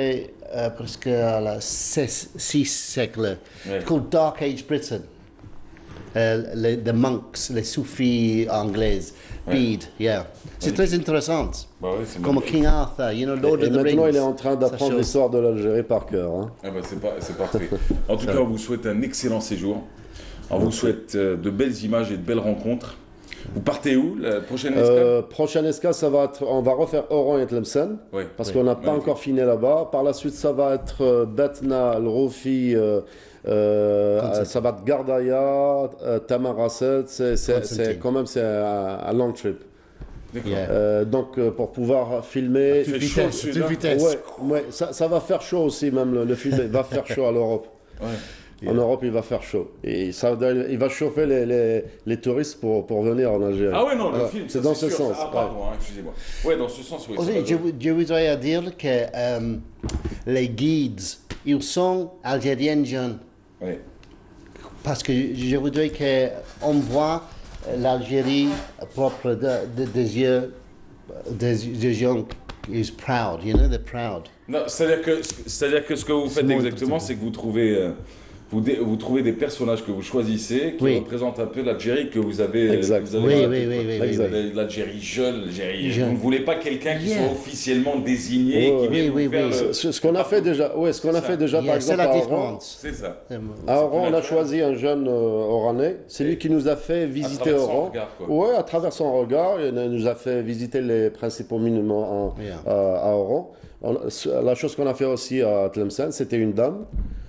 presque à la 6 siècle. Ouais. It's called Dark Age Britain. The monks, les soufis anglaises, Bede, yeah. C'est très intéressant. Bah ouais, c'est Comme King Arthur, you know, Lord of the Rings. Maintenant, il est en train d'apprendre l'histoire de l'Algérie par cœur. Hein. Ah bah c'est parfait. En tout cas, on vous souhaite un excellent séjour. On vous souhaite de belles images et de belles rencontres. Vous partez où, la prochaine escale? Prochaine escale, ça va être, on va refaire Oran et Tlemcen, parce qu'on n'a pas encore fini là-bas. Par la suite, ça va être Batna, le Rofi, ça va être Gardaya, Tamarasset. C'est quand même un long trip. Donc pour pouvoir filmer, ouais, ça va faire chaud aussi, même le film va faire chaud à l'Europe. En Europe, il va faire chaud. Et il va chauffer les touristes pour venir en Algérie. Ah ouais, non, le film, c'est dans ce sens. Ah, pardon, excusez-moi. Ouais, dans ce sens, oui. Aussi, je voudrais dire que les guides, ils sont algériens jeunes. Oui. Parce que je voudrais qu'on voit l'Algérie propre des yeux des gens qui sont proud, you know, they're proud. Non, c'est-à-dire que ce que vous faites exactement, c'est que vous trouvez... Vous trouvez des personnages que vous choisissez qui représentent un peu l'Algérie que vous avez. L'Algérie jeune, l'Algérie. Vous ne voulez pas quelqu'un qui soit officiellement désigné, qui vienne vous faire ce qu'on a fait déjà, par exemple à Oran. C'est ça. À Oran, on a choisi un jeune Oranais. C'est lui qui nous a fait visiter Oran. Oui, à travers son regard, il nous a fait visiter les principaux monuments à Oran. La chose qu'on a fait aussi à Tlemcen, c'était une dame.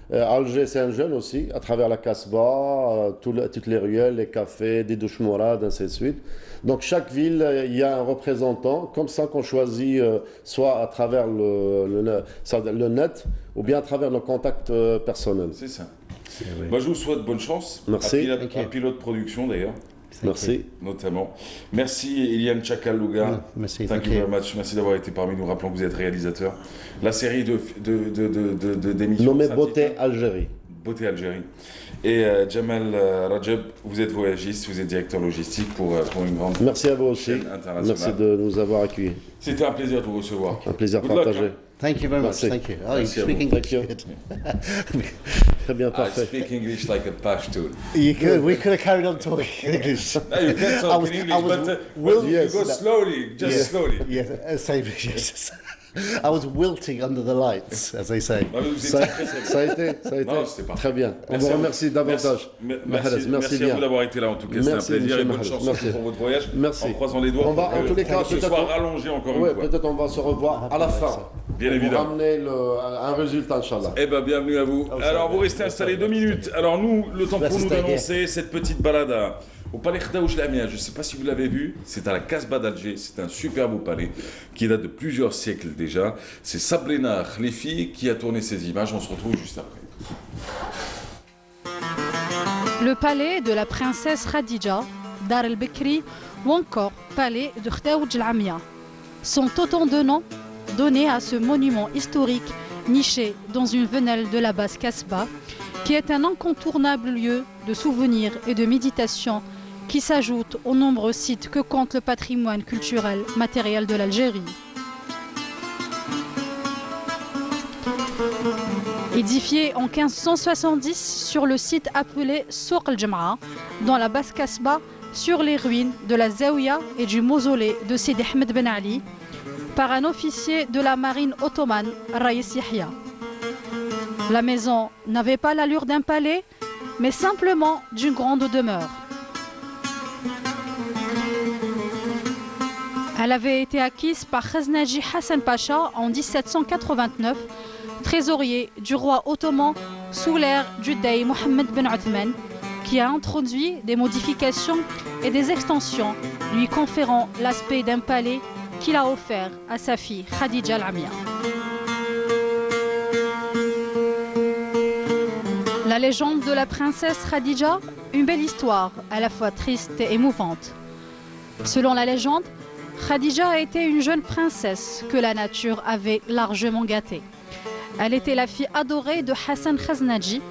Alger, c'est un jeune aussi, à travers la Casbah, toutes les ruelles, les cafés, des douches mourades, ainsi de suite. Donc chaque ville, il y a un représentant, comme ça qu'on choisit soit à travers le net ou bien à travers nos contacts personnels. C'est ça. Bah, je vous souhaite bonne chance. Merci. Un pilote de production d'ailleurs. Merci. Notamment. Merci Eliane Chakalouga. Merci. Thank you very much. Merci d'avoir été parmi nous. Rappelons que vous êtes réalisateur. La série d'émissions nommée Beauté Algérie. Beauté Algérie. Et Jamal Rajab, vous êtes voyagiste, vous êtes directeur logistique pour une grande Merci à vous aussi. Merci de nous avoir accueillis. C'était un plaisir de vous recevoir. Un plaisir partagé. Thank you very much. Thank you. Oh, you speak English good. Très bien, parfait. I speak English like a Pashtun. You could. We could have carried on talking English. No, you can talk in English, but you go slowly, just slowly. Yes, same. Yes. I was wilting under the lights, as they say. Ça a été non, pas. Très bien. On vous remercie davantage. Merci à vous d'avoir été là en tout cas. C'est un plaisir et bonne chance pour votre voyage. Merci. En croisant les doigts. On va en tous les cas peut-être ce soit rallongé encore une fois. Peut-être on va se revoir à la fin. Bien évidemment. Pour ramener un résultat, Inch'Allah. Eh bien, bienvenue à vous. Alors, vous restez installés 2 minutes. Alors, nous, le temps pour nous d'annoncer cette petite balade au palais Khdaouch Lamia. Je ne sais pas si vous l'avez vu, c'est à la Casbah d'Alger. C'est un superbe palais qui date de plusieurs siècles déjà. C'est Sabrina Khlefi qui a tourné ces images. On se retrouve juste après. Le palais de la princesse Khadija, Dar el-Bekri ou encore palais de Khdaouch Lamia sont autant de noms donnés à ce monument historique niché dans une venelle de la basse Casbah, qui est un incontournable lieu de souvenirs et de méditation qui s'ajoute aux nombreux sites que compte le patrimoine culturel matériel de l'Algérie. Édifié en 1570 sur le site appelé Souq el-Jama'a, dans la basse Casbah, sur les ruines de la Zaouia et du mausolée de Sidi Ahmed Ben Ali, par un officier de la marine ottomane, Raïs Yahya. La maison n'avait pas l'allure d'un palais, mais simplement d'une grande demeure. Elle avait été acquise par Khaznaji Hassan Pacha en 1789, trésorier du roi ottoman sous l'ère du Dey Mohammed Ben Othman, qui a introduit des modifications et des extensions, lui conférant l'aspect d'un palais qu'il a offert à sa fille Khadija Lamia. La légende de la princesse Khadija, une belle histoire à la fois triste et émouvante. Selon la légende, Khadija a été une jeune princesse que la nature avait largement gâtée. Elle était la fille adorée de Hassan Khaznaji.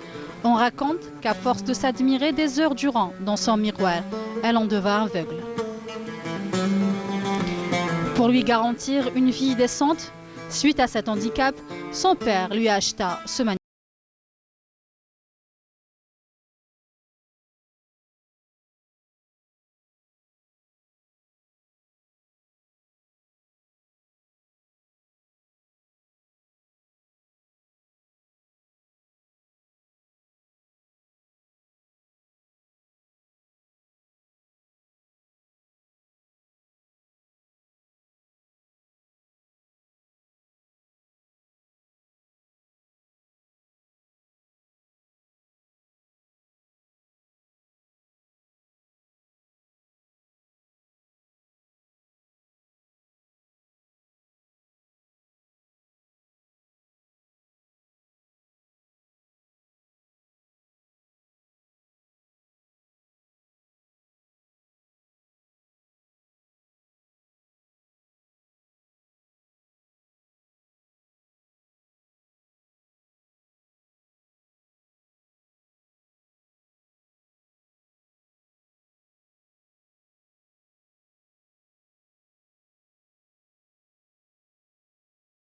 On raconte qu'à force de s'admirer des heures durant dans son miroir, elle en devint aveugle. Pour lui garantir une vie décente, suite à cet handicap, Son père lui acheta ce manuscrit.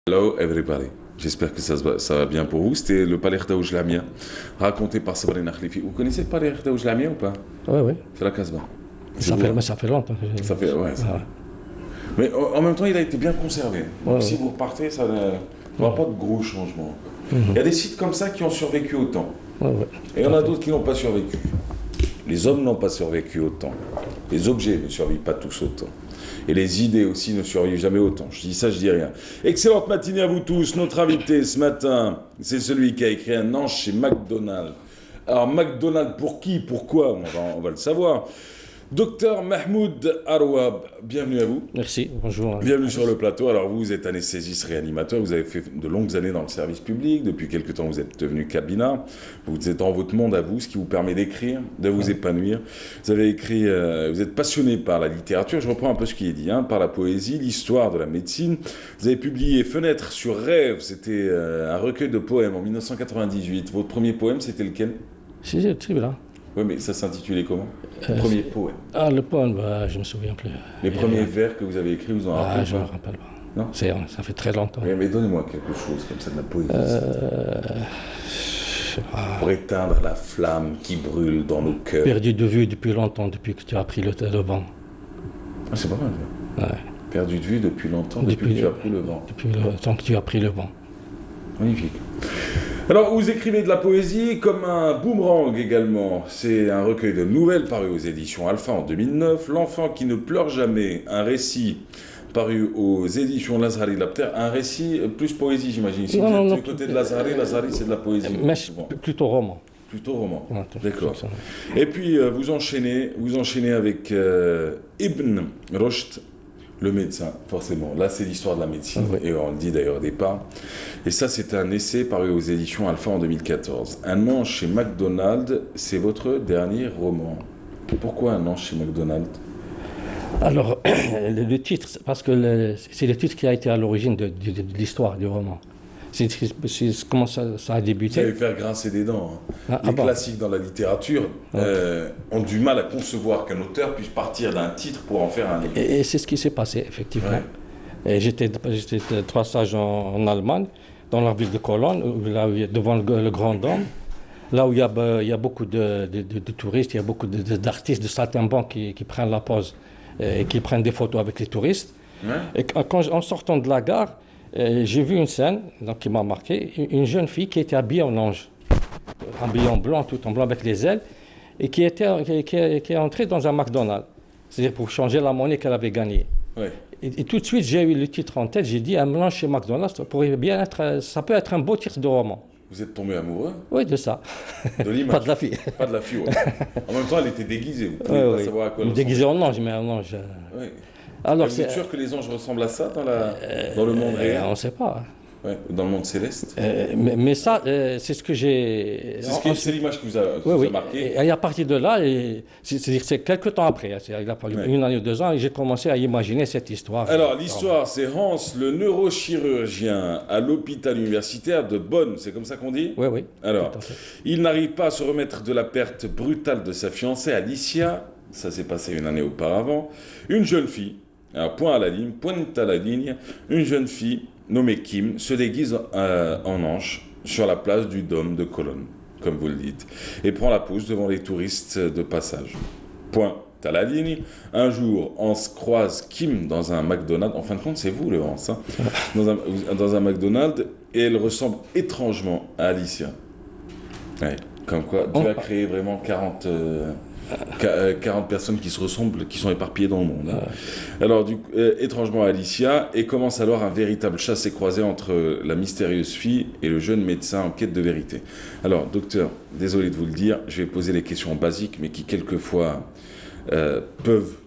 Hello everybody, j'espère que ça va bien pour vous. C'était le palais Khdaouj Lamia, raconté par Sabrina Khalifi. Vous connaissez le palais Khdaouj Lamia ou pas? Oui, oui. C'est la Casbah. Ça fait longtemps. Ça fait, ouais. Mais en même temps, il a été bien conservé. Donc si vous repartez, il n'y aura pas de gros changements. Il y a des sites comme ça qui ont survécu au temps. Et il y en a d'autres qui n'ont pas survécu. Les hommes n'ont pas survécu au temps. Les objets ne survivent pas tous au temps. Et les idées aussi ne survivent jamais autant. Je dis ça, je dis rien. Excellente matinée à vous tous. Notre invité ce matin, c'est celui qui a écrit Un ange chez McDonald's. Alors McDonald's pour qui? Pourquoi? On va le savoir. Docteur Mahmoud Arouab, bienvenue à vous. Merci, bonjour. Bienvenue sur le plateau. Alors vous êtes anesthésiste réanimateur, vous avez fait de longues années dans le service public, depuis quelques temps vous êtes devenu cabinat, vous êtes dans votre monde à vous, ce qui vous permet d'écrire, de vous épanouir. Vous avez écrit, vous êtes passionné par la littérature, je reprends un peu ce qui est dit, par la poésie, l'histoire de la médecine. Vous avez publié Fenêtre sur rêve, c'était un recueil de poèmes en 1998. Votre premier poème, c'était lequel? C'est le là. Oui, mais ça s'intitulait comment? Le premier poème. Ah, le poème, je ne me souviens plus. Les premiers vers que vous avez écrits, vous en rappelez pas? Je ne me rappelle pas. Non? Ça fait très longtemps. Oui, mais donnez-moi quelque chose comme ça de la poésie. Pour éteindre la flamme qui brûle dans nos cœurs. Perdu de vue depuis longtemps, depuis que tu as pris le vent. Ah, c'est pas mal. Ouais. Perdu de vue depuis longtemps, depuis que tu as pris le vent. Depuis le temps que tu as pris le vent. Magnifique. Alors, vous écrivez de la poésie comme un boomerang également. C'est un recueil de nouvelles paru aux éditions Alpha en 2009. L'enfant qui ne pleure jamais, un récit paru aux éditions Lazari Lapter. Un récit plus poésie, j'imagine. Si vous êtes du côté de Lazari, c'est de la poésie. Mais plutôt roman. Plutôt roman. D'accord. Et puis, vous enchaînez avec Ibn Rushd, le médecin, forcément. Là, c'est l'histoire de la médecine, et on le dit d'ailleurs au départ. Et ça, c'est un essai paru aux éditions Alpha en 2014. Un ange chez McDonald's, c'est votre dernier roman. Pourquoi Un ange chez McDonald's? Alors, le titre, parce que c'est le titre qui a été à l'origine de l'histoire du roman. C'est comment ça a débuté. Vous allez faire grincer des dents. Les classiques dans la littérature ont du mal à concevoir qu'un auteur puisse partir d'un titre pour en faire un livre. Et c'est ce qui s'est passé, effectivement. Et j'étais 3 stages en Allemagne, dans la ville de Cologne, devant le Grand Dôme, là où il y a beaucoup de touristes, il y a beaucoup d'artistes, de saltimbanques qui prennent la pause et qui prennent des photos avec les touristes. Et en sortant de la gare, j'ai vu une scène qui m'a marqué, une jeune fille qui était habillée en ange, habillée en blanc, tout en blanc avec les ailes, et qui est entrée dans un McDonald's, c'est-à-dire pour changer la monnaie qu'elle avait gagnée. Et tout de suite, j'ai eu le titre en tête, j'ai dit, un mélange chez McDonald's, ça peut être un beau titre de roman. Vous êtes tombé amoureux? Oui, de ça. De l'image? Pas de la fille. Pas de la fille, En même temps, elle était déguisée, vous pouvez pas savoir à quoi elle déguisée en ange, mais en ange... Alors, vous êtes sûr que les anges ressemblent à ça dans le monde réel? On ne sait pas. Dans le monde céleste? Mais ça, c'est ce que j'ai... C'est l'image qui vous a marqué? Et à partir de là, c'est quelques temps après, il a fallu 1 année ou 2 ans, et j'ai commencé à imaginer cette histoire. Alors, l'histoire, c'est Hans, le neurochirurgien à l'hôpital universitaire de Bonn, c'est comme ça qu'on dit? Oui. Alors, il n'arrive pas à se remettre de la perte brutale de sa fiancée, Alicia, ça s'est passé 1 année auparavant, une jeune fille, pointe à la ligne, une jeune fille nommé Kim, se déguise en ange sur la place du Dôme de Cologne, comme vous le dites, et prend la pause devant les touristes de passage. Point à la ligne. Un jour, on se croise Kim dans un McDonald's. En fin de compte, c'est vous le Hans, hein, dans un McDonald's, et elle ressemble étrangement à Alicia. Ouais, comme quoi, Dieu a créé vraiment 40 personnes qui se ressemblent, qui sont éparpillées dans le monde. Hein. Alors, étrangement à Alicia, et commence alors un véritable chassé-croisé entre la mystérieuse fille et le jeune médecin en quête de vérité. Alors, docteur, désolé de vous le dire, je vais poser les questions basiques, mais qui quelquefois peuvent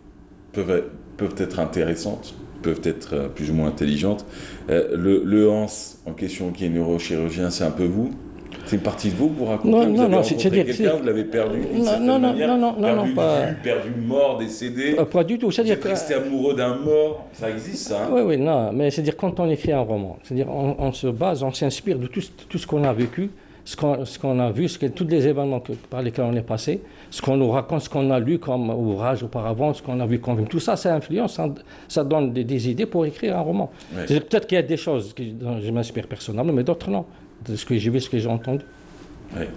être intéressantes, peuvent être plus ou moins intelligentes. Le Hans en question, qui est neurochirurgien, c'est un peu vous? C'est une partie de vous que vous racontez? Vous avez rencontré quelqu'un, vous l'avez perdu d'une certaine manière, perdu mort, décédé, pas du tout. C'est-à-dire resté amoureux d'un mort, ça existe ça, hein? Oui, non, mais c'est-à-dire quand on écrit un roman, c'est-à-dire on se base, on s'inspire de tout ce qu'on a vécu, ce qu'on a vu, tous les événements par lesquels on est passé, ce qu'on nous raconte, ce qu'on a lu comme ouvrage auparavant, ce qu'on a vu comme film. Tout ça, ça influence, ça donne des idées pour écrire un roman. Ouais. C'est-à-dire peut-être qu'il y a des choses dont je m'inspire personnellement, mais d'autres non. De ce que j'ai vu, ce que j'ai entendu. Ouais.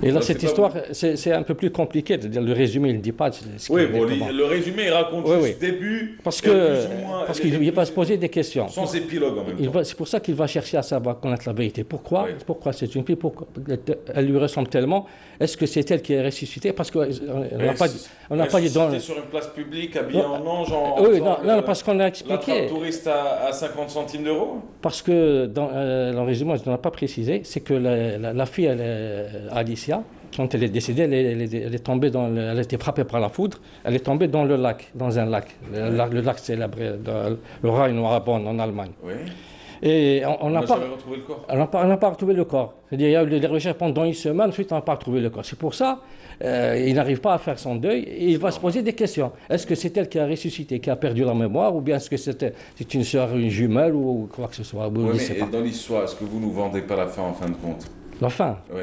Et là, cette histoire, c'est un peu plus compliqué. Le résumé, il ne dit pas. Oui, bon, le résumé, il raconte juste le début. Parce qu'il va se poser des questions. Sans épilogue en même temps. C'est pour ça qu'il va chercher à savoir, connaître la vérité. Pourquoi c'est une fille? Pourquoi elle lui ressemble tellement? Est-ce que c'est elle qui est ressuscitée? Parce qu'on n'a pas dit. On n'a pas dit dans. Sur une place publique, habillée en ange, oui, non, parce qu'on a expliqué. La touriste à 50 centimes d'euros. Parce que dans le résumé, je n'ai pas précisé, c'est que la fille, Alicia, quand elle est décédée, elle est tombée elle a été frappée par la foudre, elle est tombée dans un lac. Le lac célèbre, le Rhein-Noir-Bonn en Allemagne. Oui. Et on n'a pas retrouvé le corps. On n'a pas retrouvé le corps. C'est-à-dire, il y a eu des recherches pendant une semaine, ensuite on n'a pas retrouvé le corps. C'est pour ça il n'arrive pas à faire son deuil et il va se poser des questions. Est-ce que c'est elle qui a ressuscité, qui a perdu la mémoire, ou bien est-ce que c'est une sœur, une jumelle, ou quoi que ce soit? Oui, mais dans l'histoire, est-ce que vous ne nous vendez pas la fin en fin de compte? La fin? Oui.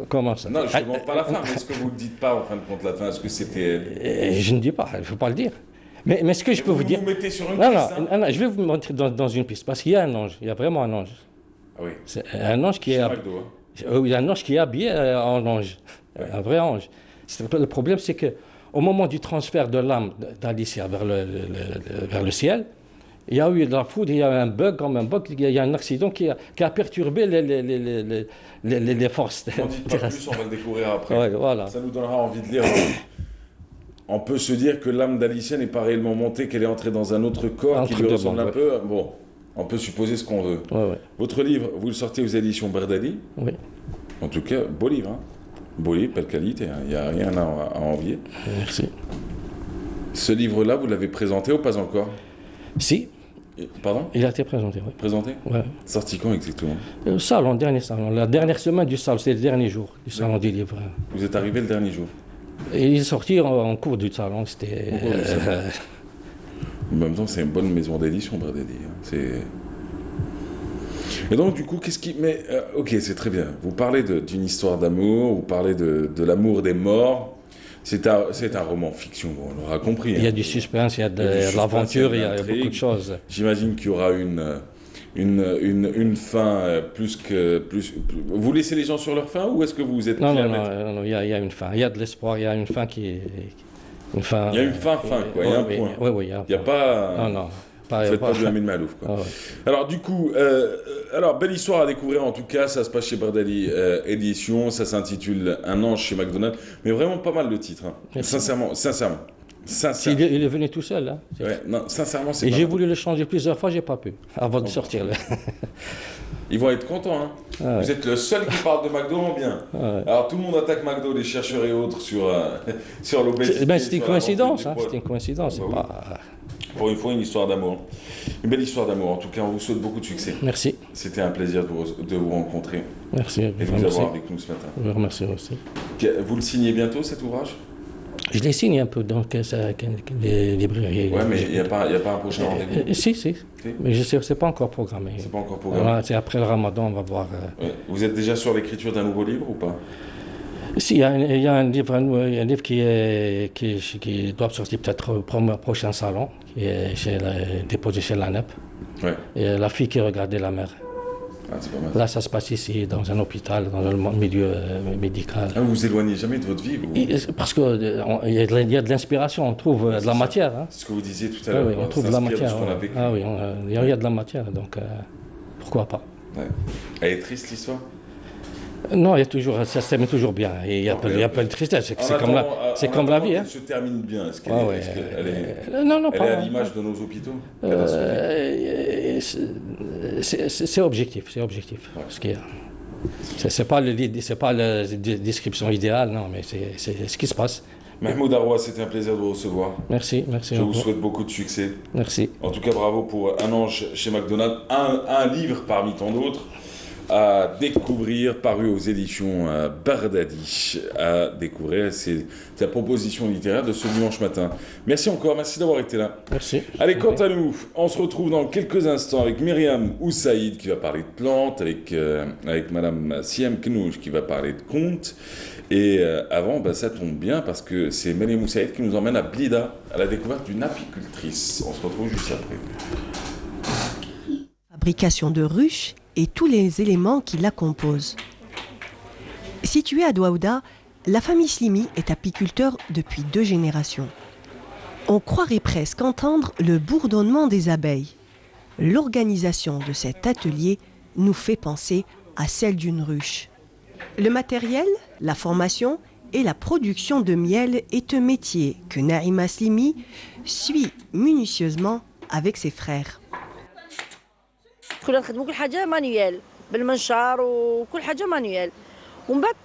Comment ça? Non, je ne demande pas la fin, mais est-ce que vous ne dites pas en fin de compte la fin? Est-ce que c'était elle? Je ne dis pas, il ne faut pas le dire. Mais ce que je peux vous dire... Vous mettez sur une piste, non, je vais vous montrer dans une piste, parce qu'il y a un ange, il y a vraiment un ange. Ah oui. C'est un ange qui est... Il y a un ange qui est habillé en ange, un vrai ange. Le problème, c'est qu'au moment du transfert de l'âme d'Alicia vers le ciel, il y a eu de la foudre, il y a eu un bug, il y a un accident qui a perturbé les forces. On ne dit pas plus, on va le découvrir après. Ouais, voilà. Ça nous donnera envie de lire. On peut se dire que l'âme d'Alicia n'est pas réellement montée, qu'elle est entrée dans un autre corps qui lui ressemble un peu. Bon, on peut supposer ce qu'on veut. Ouais. Votre livre, vous le sortez aux éditions Berdali. Oui. En tout cas, beau livre. Hein. Beau livre, belle qualité. Il n'y a rien à envier. Merci. Ce livre-là, vous l'avez présenté ou pas encore? Si. Pardon? Il a été présenté, oui. Présenté? Oui. Sorti quand exactement? Au salon, dernier salon. La dernière semaine du salon, c'est le dernier jour du salon du livre. Vous êtes arrivé le dernier jour? Et il est sorti en cours du salon. C'était. En même temps, c'est une bonne maison d'édition, Berdali. Et donc, du coup, qu'est-ce qui... Mais, ok, c'est très bien. Vous parlez d'une histoire d'amour, vous parlez de l'amour des morts. C'est un roman fiction, on l'aura compris. Il y a du suspense, il y a de l'aventure, il y a beaucoup de choses. J'imagine qu'il y aura une fin plus... Vous laissez les gens sur leur fin, ou est-ce que vous êtes... Non, il y a une fin. Il y a de l'espoir, il y a une fin qui est... Il y a une fin, quoi. Il y a un point. Oui, il n'y a pas... Non. Vous faites pas du Amin Malouf, quoi. Ouais. Alors, du coup, belle histoire à découvrir, en tout cas. Ça se passe chez Berdali Édition. Ça s'intitule Un ange chez McDonald's. Mais vraiment pas mal le titre. Hein. Sincèrement. Il est venu tout seul. Hein. Ouais, non, sincèrement, c'est Et pas j'ai mal. voulu le changer plusieurs fois, j'ai pas pu, avant de sortir. Ils vont être contents. Hein. Ah ouais. Vous êtes le seul qui parle de McDo en bien. Ah ouais. Alors, tout le monde attaque McDo, les chercheurs et autres, sur l'obésité. C'est une coïncidence. C'est une coïncidence. Pour une fois, une histoire d'amour. Une belle histoire d'amour. En tout cas, on vous souhaite beaucoup de succès. Merci. C'était un plaisir de vous rencontrer. Merci. Et de vous avoir avec nous ce matin. Je vous remercie aussi. Vous le signez bientôt, cet ouvrage? Je les signe un peu dans les librairies. Ouais, mais il n'y a pas un prochain rendez-vous? Si. Mais je sais, c'est pas encore programmé. C'est pas encore programmé. C'est après le Ramadan, on va voir. Vous êtes déjà sur l'écriture d'un nouveau livre ou pas? Si, il y a un livre qui doit sortir peut-être au prochain salon, qui est déposé chez l'ANEP. Ouais. Et la fille qui regardait la mère. Ah, c'est pas mal. Là, ça se passe ici, dans un hôpital, dans le milieu médical. Ah, vous vous éloignez jamais de votre vie Parce qu'il y a de l'inspiration, on trouve de la matière. Hein. C'est ce que vous disiez tout à l'heure. Oui, on trouve de la matière. De Ah oui, il y a de la matière, donc pourquoi pas. Ouais. Elle est triste l'histoire? Non, il y a toujours, ça se termine toujours bien. Il y a pas de tristesse, c'est comme la vie. Hein. Elle se termine bien. Est-ce qu'elle non, elle est à l'image de nos hôpitaux? C'est objectif, c'est objectif. Ouais. Ce qu'il y a. C'est pas la description idéale, non, mais c'est ce qui se passe. Mahmoud Arwa, c'était un plaisir de vous recevoir. Merci. Je vous souhaite beaucoup de succès. Merci. En tout cas, bravo pour Un ange chez McDonald's, un livre parmi tant d'autres à découvrir, paru aux éditions Bardadi. À découvrir, c'est la proposition littéraire de ce dimanche matin. Merci encore, merci d'avoir été là. Merci. Allez, quant à nous, on se retrouve dans quelques instants avec Myriam Oussaïd qui va parler de plantes, avec Madame Siem Knouch qui va parler de contes. Et avant, ça tombe bien parce que c'est Myriam Oussaïd qui nous emmène à Blida, à la découverte d'une apicultrice. On se retrouve juste après. Fabrication de ruches et tous les éléments qui la composent. Située à Douaouda, la famille Slimi est apiculteur depuis 2 générations. On croirait presque entendre le bourdonnement des abeilles. L'organisation de cet atelier nous fait penser à celle d'une ruche. Le matériel, la formation et la production de miel est un métier que Naïma Slimi suit minutieusement avec ses frères. كنا نخدموا كل حاجه مانيوال بالمنشار وكل حاجه مانيوال ومن بعد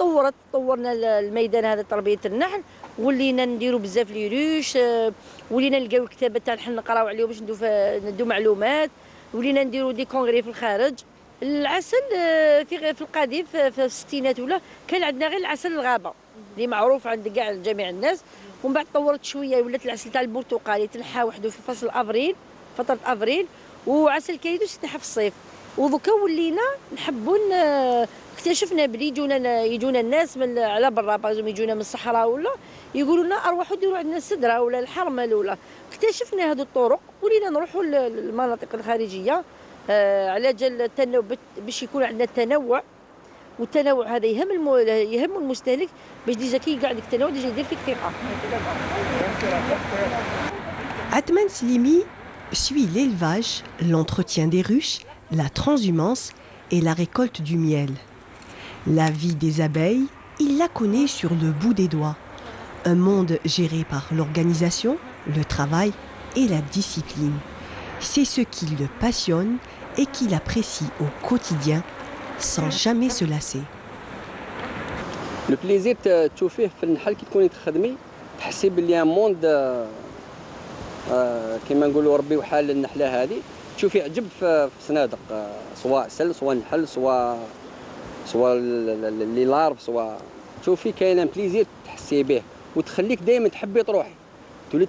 طورنا الميدان هذا تربيه النحل ولينا نديروا بزاف لي ريش ولينا نلقاو الكتابه تاع النحل نقراو عليهم باش ندو معلومات ولينا نديروا دي كونغري في الخارج. العسل في القديم في الستينات ولا كان عندنا غير العسل الغابه اللي معروف عند كاع جميع الناس ومن بعد طورت شويه ولات العسل تاع البرتقالي تنحى وحده في فصل افريل فتره افريل وعسل كيدوس يتنحى في الصيف ودوكا ولينا نحبوا اكتشفنا بلي يجونا الناس من على برا باغ يجونا من الصحراء ولا يقولوا لنا اروحوا ديروا عندنا السدره ولا الحرمل ولا اكتشفنا هذه الطرق ولينا نروحوا للمناطق الخارجيه على جال باش يكون عندنا التنوع والتنوع هذا يهم المستهلك باش ديجا كي قاعد التنوع ديجا يدير فيك ثقه. Atman Slimi suit l'élevage, l'entretien des ruches, la transhumance et la récolte du miel. La vie des abeilles, il la connaît sur le bout des doigts. Un monde géré par l'organisation, le travail et la discipline. C'est ce qui le passionne et qu'il apprécie au quotidien sans jamais se lasser. Le plaisir تشوفيه في النحل كي تكوني تخدمي تحسي بلي موند كما نقولوا ربي وحال النحله هذه تشوفي عجب في صنادق سواء عسل سواء نحل سواء اللي لارف سواء تشوفي كاين بليزير تحسي به وتخليك دائما تحبي تروحي تولي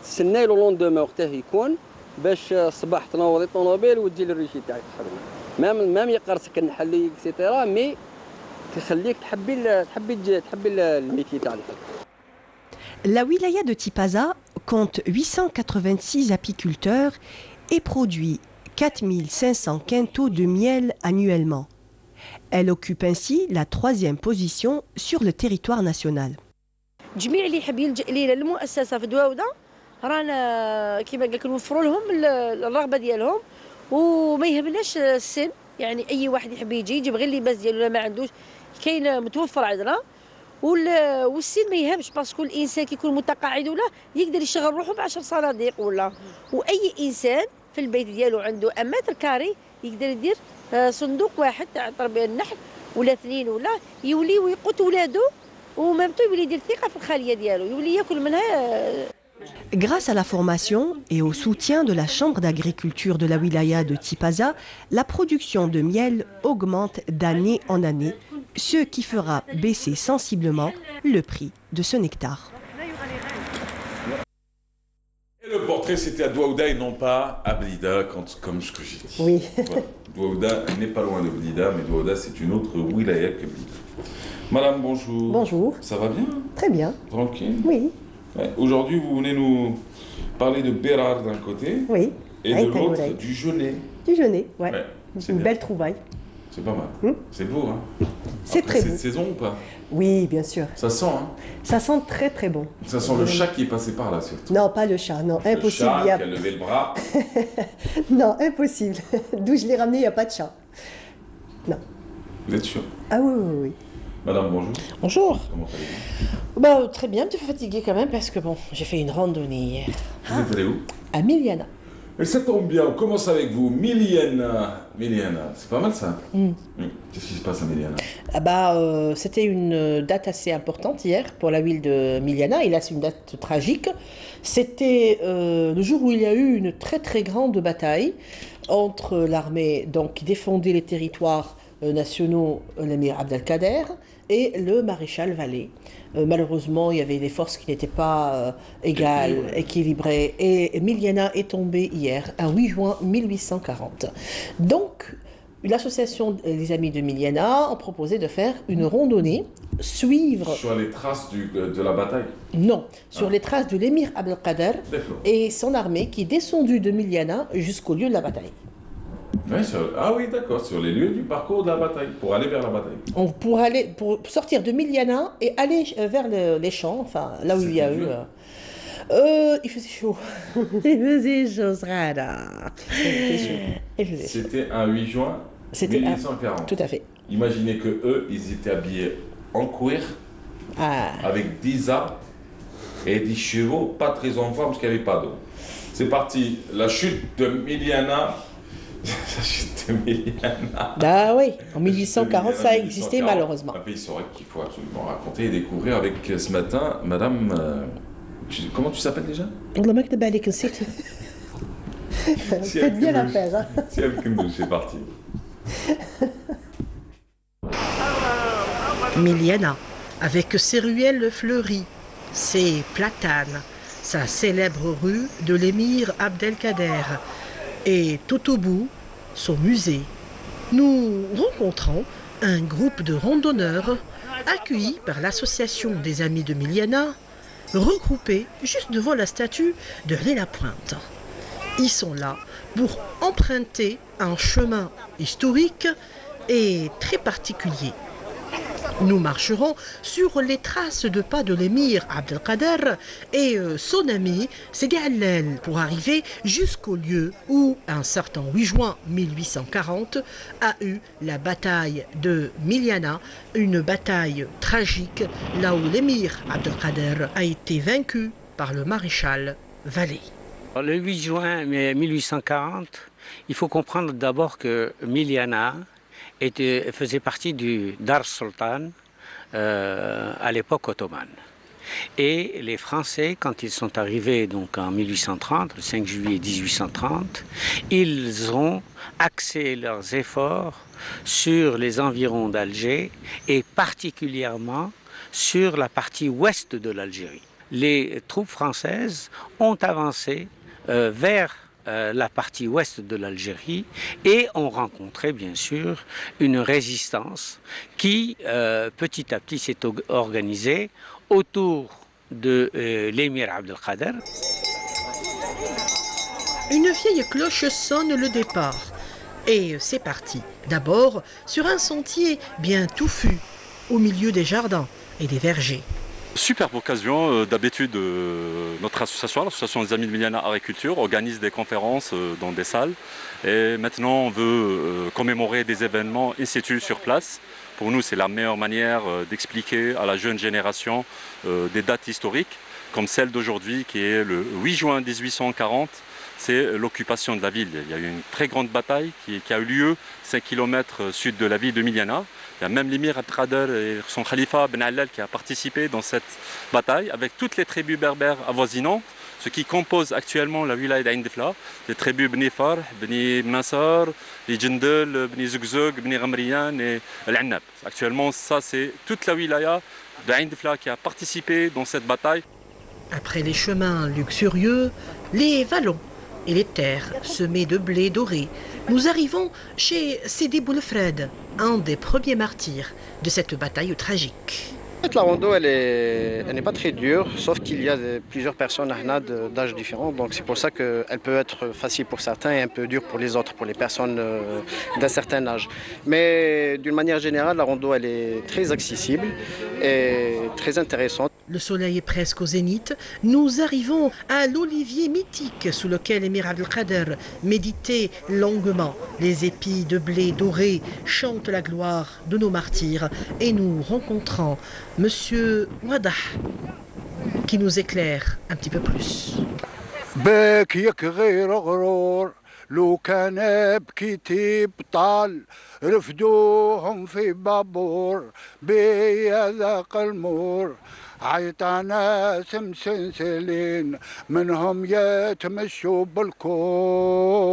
تستناي لو لوندوما وقته يكون باش الصباح تنوضي الطوموبيل وتجي للريشي تاعك تخدمي مام يقرصك النحل اكسيتيرا مي تخليك تحبي الميتي تاع النحل. La wilaya de Tipaza compte 886 apiculteurs et produit 4500 quintaux de miel annuellement. Elle occupe ainsi la 3e position sur le territoire national. جميع اللي يحب يلجأ لينا المؤسسه في دواوده رانا كيما قلت نوفروا لهم الرغبه ديالهم وما يهمناش السن يعني اي واحد يحب يجيب غير اللباس ديالو لا ما عندوش كاين متوفر عندنا والسن ما يهمش باسكو الانسان كيكون متقاعد ولا يقدر يشغل روحه ب10 صناديق ولا واي انسان في البيت ديالو عنده متر كاري يقدر يدير صندوق واحد تاع تربيه النحل ولا 2 ولا يولي ويقوت ولادو ومامتو يولي يدير ثقه في الخاليه ديالو يولي ياكل منها. Grâce à la formation et au soutien de la Chambre d'agriculture de la wilaya de Tipaza, la production de miel augmente d'année en année, ce qui fera baisser sensiblement le prix de ce nectar. Et le portrait, c'était à Douaouda et non pas à Blida, comme ce que j'ai dit. Oui. Voilà. Douaouda n'est pas loin de Blida, mais Douaouda, c'est une autre wilaya que Blida. Madame, bonjour. Bonjour. Ça va bien? Très bien. Tranquille? Oui. Ouais. Aujourd'hui, vous venez nous parler de Bérard d'un côté. Oui. Et de l'autre, du genêt. Du genêt, ouais. C'est une bien. belle trouvaille. C'est pas mal. C'est beau, hein. C'est Après, très beau. C'est de saison ou pas? Oui, bien sûr. Ça sent, hein. Ça sent très très bon. Ça sent le chat qui est passé par là, surtout. Non, pas le chat, non, impossible. Le chat qui a levé le bras. Non, impossible. D'où je l'ai ramené, il n'y a pas de chat. Non. Vous êtes sûr? Ah oui, oui, oui. Madame, bonjour. Bonjour. Comment allez-vous? Très bien, un petit peu fatiguée quand même parce que bon, j'ai fait une randonnée hier. Vous êtes allé où? À Miliana. Et ça tombe bien, on commence avec vous. Miliana. Miliana, c'est pas mal ça. Qu'est-ce qui se passe à Miliana? C'était une date assez importante hier pour la ville de Miliana, et là c'est une date tragique. C'était le jour où il y a eu une très très grande bataille entre l'armée qui défendait les territoires nationaux, l'émir Abdelkader, et le maréchal Vallée. Malheureusement, il y avait des forces qui n'étaient pas égales, équilibrées, et Miliana est tombée hier, un 8 juin 1840. Donc, l'association des Amis de Miliana a proposé de faire une randonnée, suivre... Sur les traces de la bataille? Non, sur les traces de l'émir Abdelkader et son armée qui est descendue de Miliana jusqu'au lieu de la bataille. Ouais, ah oui, d'accord, sur les lieux du parcours de la bataille, pour aller vers la bataille. Pour sortir de Miliana et aller vers les champs, enfin là où il y a eu... il faisait chaud. Il faisait chaud, C'était un 8 juin 1840. Tout à fait. Imaginez que eux, ils étaient habillés en cuir, avec 10 arbres et 10 chevaux, pas très en forme parce qu'il n'y avait pas d'eau. C'est parti, la chute de Miliana. La chute de Miliana. Ah oui, en 1840, ça a existé malheureusement. Un pays historique qu'il faut absolument raconter et découvrir avec ce matin, madame. Comment tu s'appelles déjà? Faites bien la paix, hein. C'est avec nous, c'est parti. Miliana, avec ses ruelles fleuries, ses platanes, sa célèbre rue de l'émir Abdelkader, et tout au bout, son musée. Nous rencontrons un groupe de randonneurs accueillis par l'association des Amis de Miliana, regroupés juste devant la statue de Lapointe. Ils sont là pour emprunter un chemin historique et très particulier. Nous marcherons sur les traces de pas de l'émir Abdelkader et son ami Ségalel pour arriver jusqu'au lieu où, un certain 8 juin 1840, a eu la bataille de Miliana, une bataille tragique, là où l'émir Abdelkader a été vaincu par le maréchal Vallée. Le 8 juin 1840, il faut comprendre d'abord que Miliana faisait partie du Dar Sultan à l'époque ottomane. Et les Français, quand ils sont arrivés donc en 1830, le 5 juillet 1830, ils ont axé leurs efforts sur les environs d'Alger et particulièrement sur la partie ouest de l'Algérie. Les troupes françaises ont avancé vers la partie ouest de l'Algérie et ont rencontré bien sûr une résistance qui petit à petit s'est organisée autour de l'émir Abdelkader. Une vieille cloche sonne le départ et c'est parti. D'abord sur un sentier bien touffu au milieu des jardins et des vergers. Superbe occasion. D'habitude, notre association, l'association des Amis de Miliana Agriculture, organise des conférences dans des salles. Et maintenant, on veut commémorer des événements in situ sur place. Pour nous, c'est la meilleure manière d'expliquer à la jeune génération des dates historiques, comme celle d'aujourd'hui, qui est le 8 juin 1840. C'est l'occupation de la ville. Il y a eu une très grande bataille qui a eu lieu 5 km sud de la ville de Miliana. Il y a même l'émir Abdelkader et son khalifa Ben Allal qui a participé dans cette bataille avec toutes les tribus berbères avoisinantes, ce qui compose actuellement la wilaya d'Ain Difla, les tribus Bni Farh, Bni Massar, les Jindel, Bni Zugzug, Bni Ghamriyan et l'Annab. Actuellement, ça c'est toute la wilaya d'Ain Difla qui a participé dans cette bataille. Après les chemins luxurieux, les vallons et les terres semées de blé doré, nous arrivons chez Sidi Boulfred, un des premiers martyrs de cette bataille tragique. La rando, elle n'est pas très dure, sauf qu'il y a plusieurs personnes d'âge différents. Donc c'est pour ça qu'elle peut être facile pour certains et un peu dure pour les autres, pour les personnes d'un certain âge. Mais d'une manière générale, la rando, elle est très accessible et très intéressante. Le soleil est presque au zénith. Nous arrivons à l'olivier mythique sous lequel Émir Abdelkader méditait longuement. Les épis de blé doré chantent la gloire de nos martyrs et nous rencontrons Monsieur Wadah qui nous éclaire un petit peu plus. لو كان بكيتي بطال رفدوهم في بابور بيذاق المور عيطانا سمسلسلين منهم يتمشوا بالكور.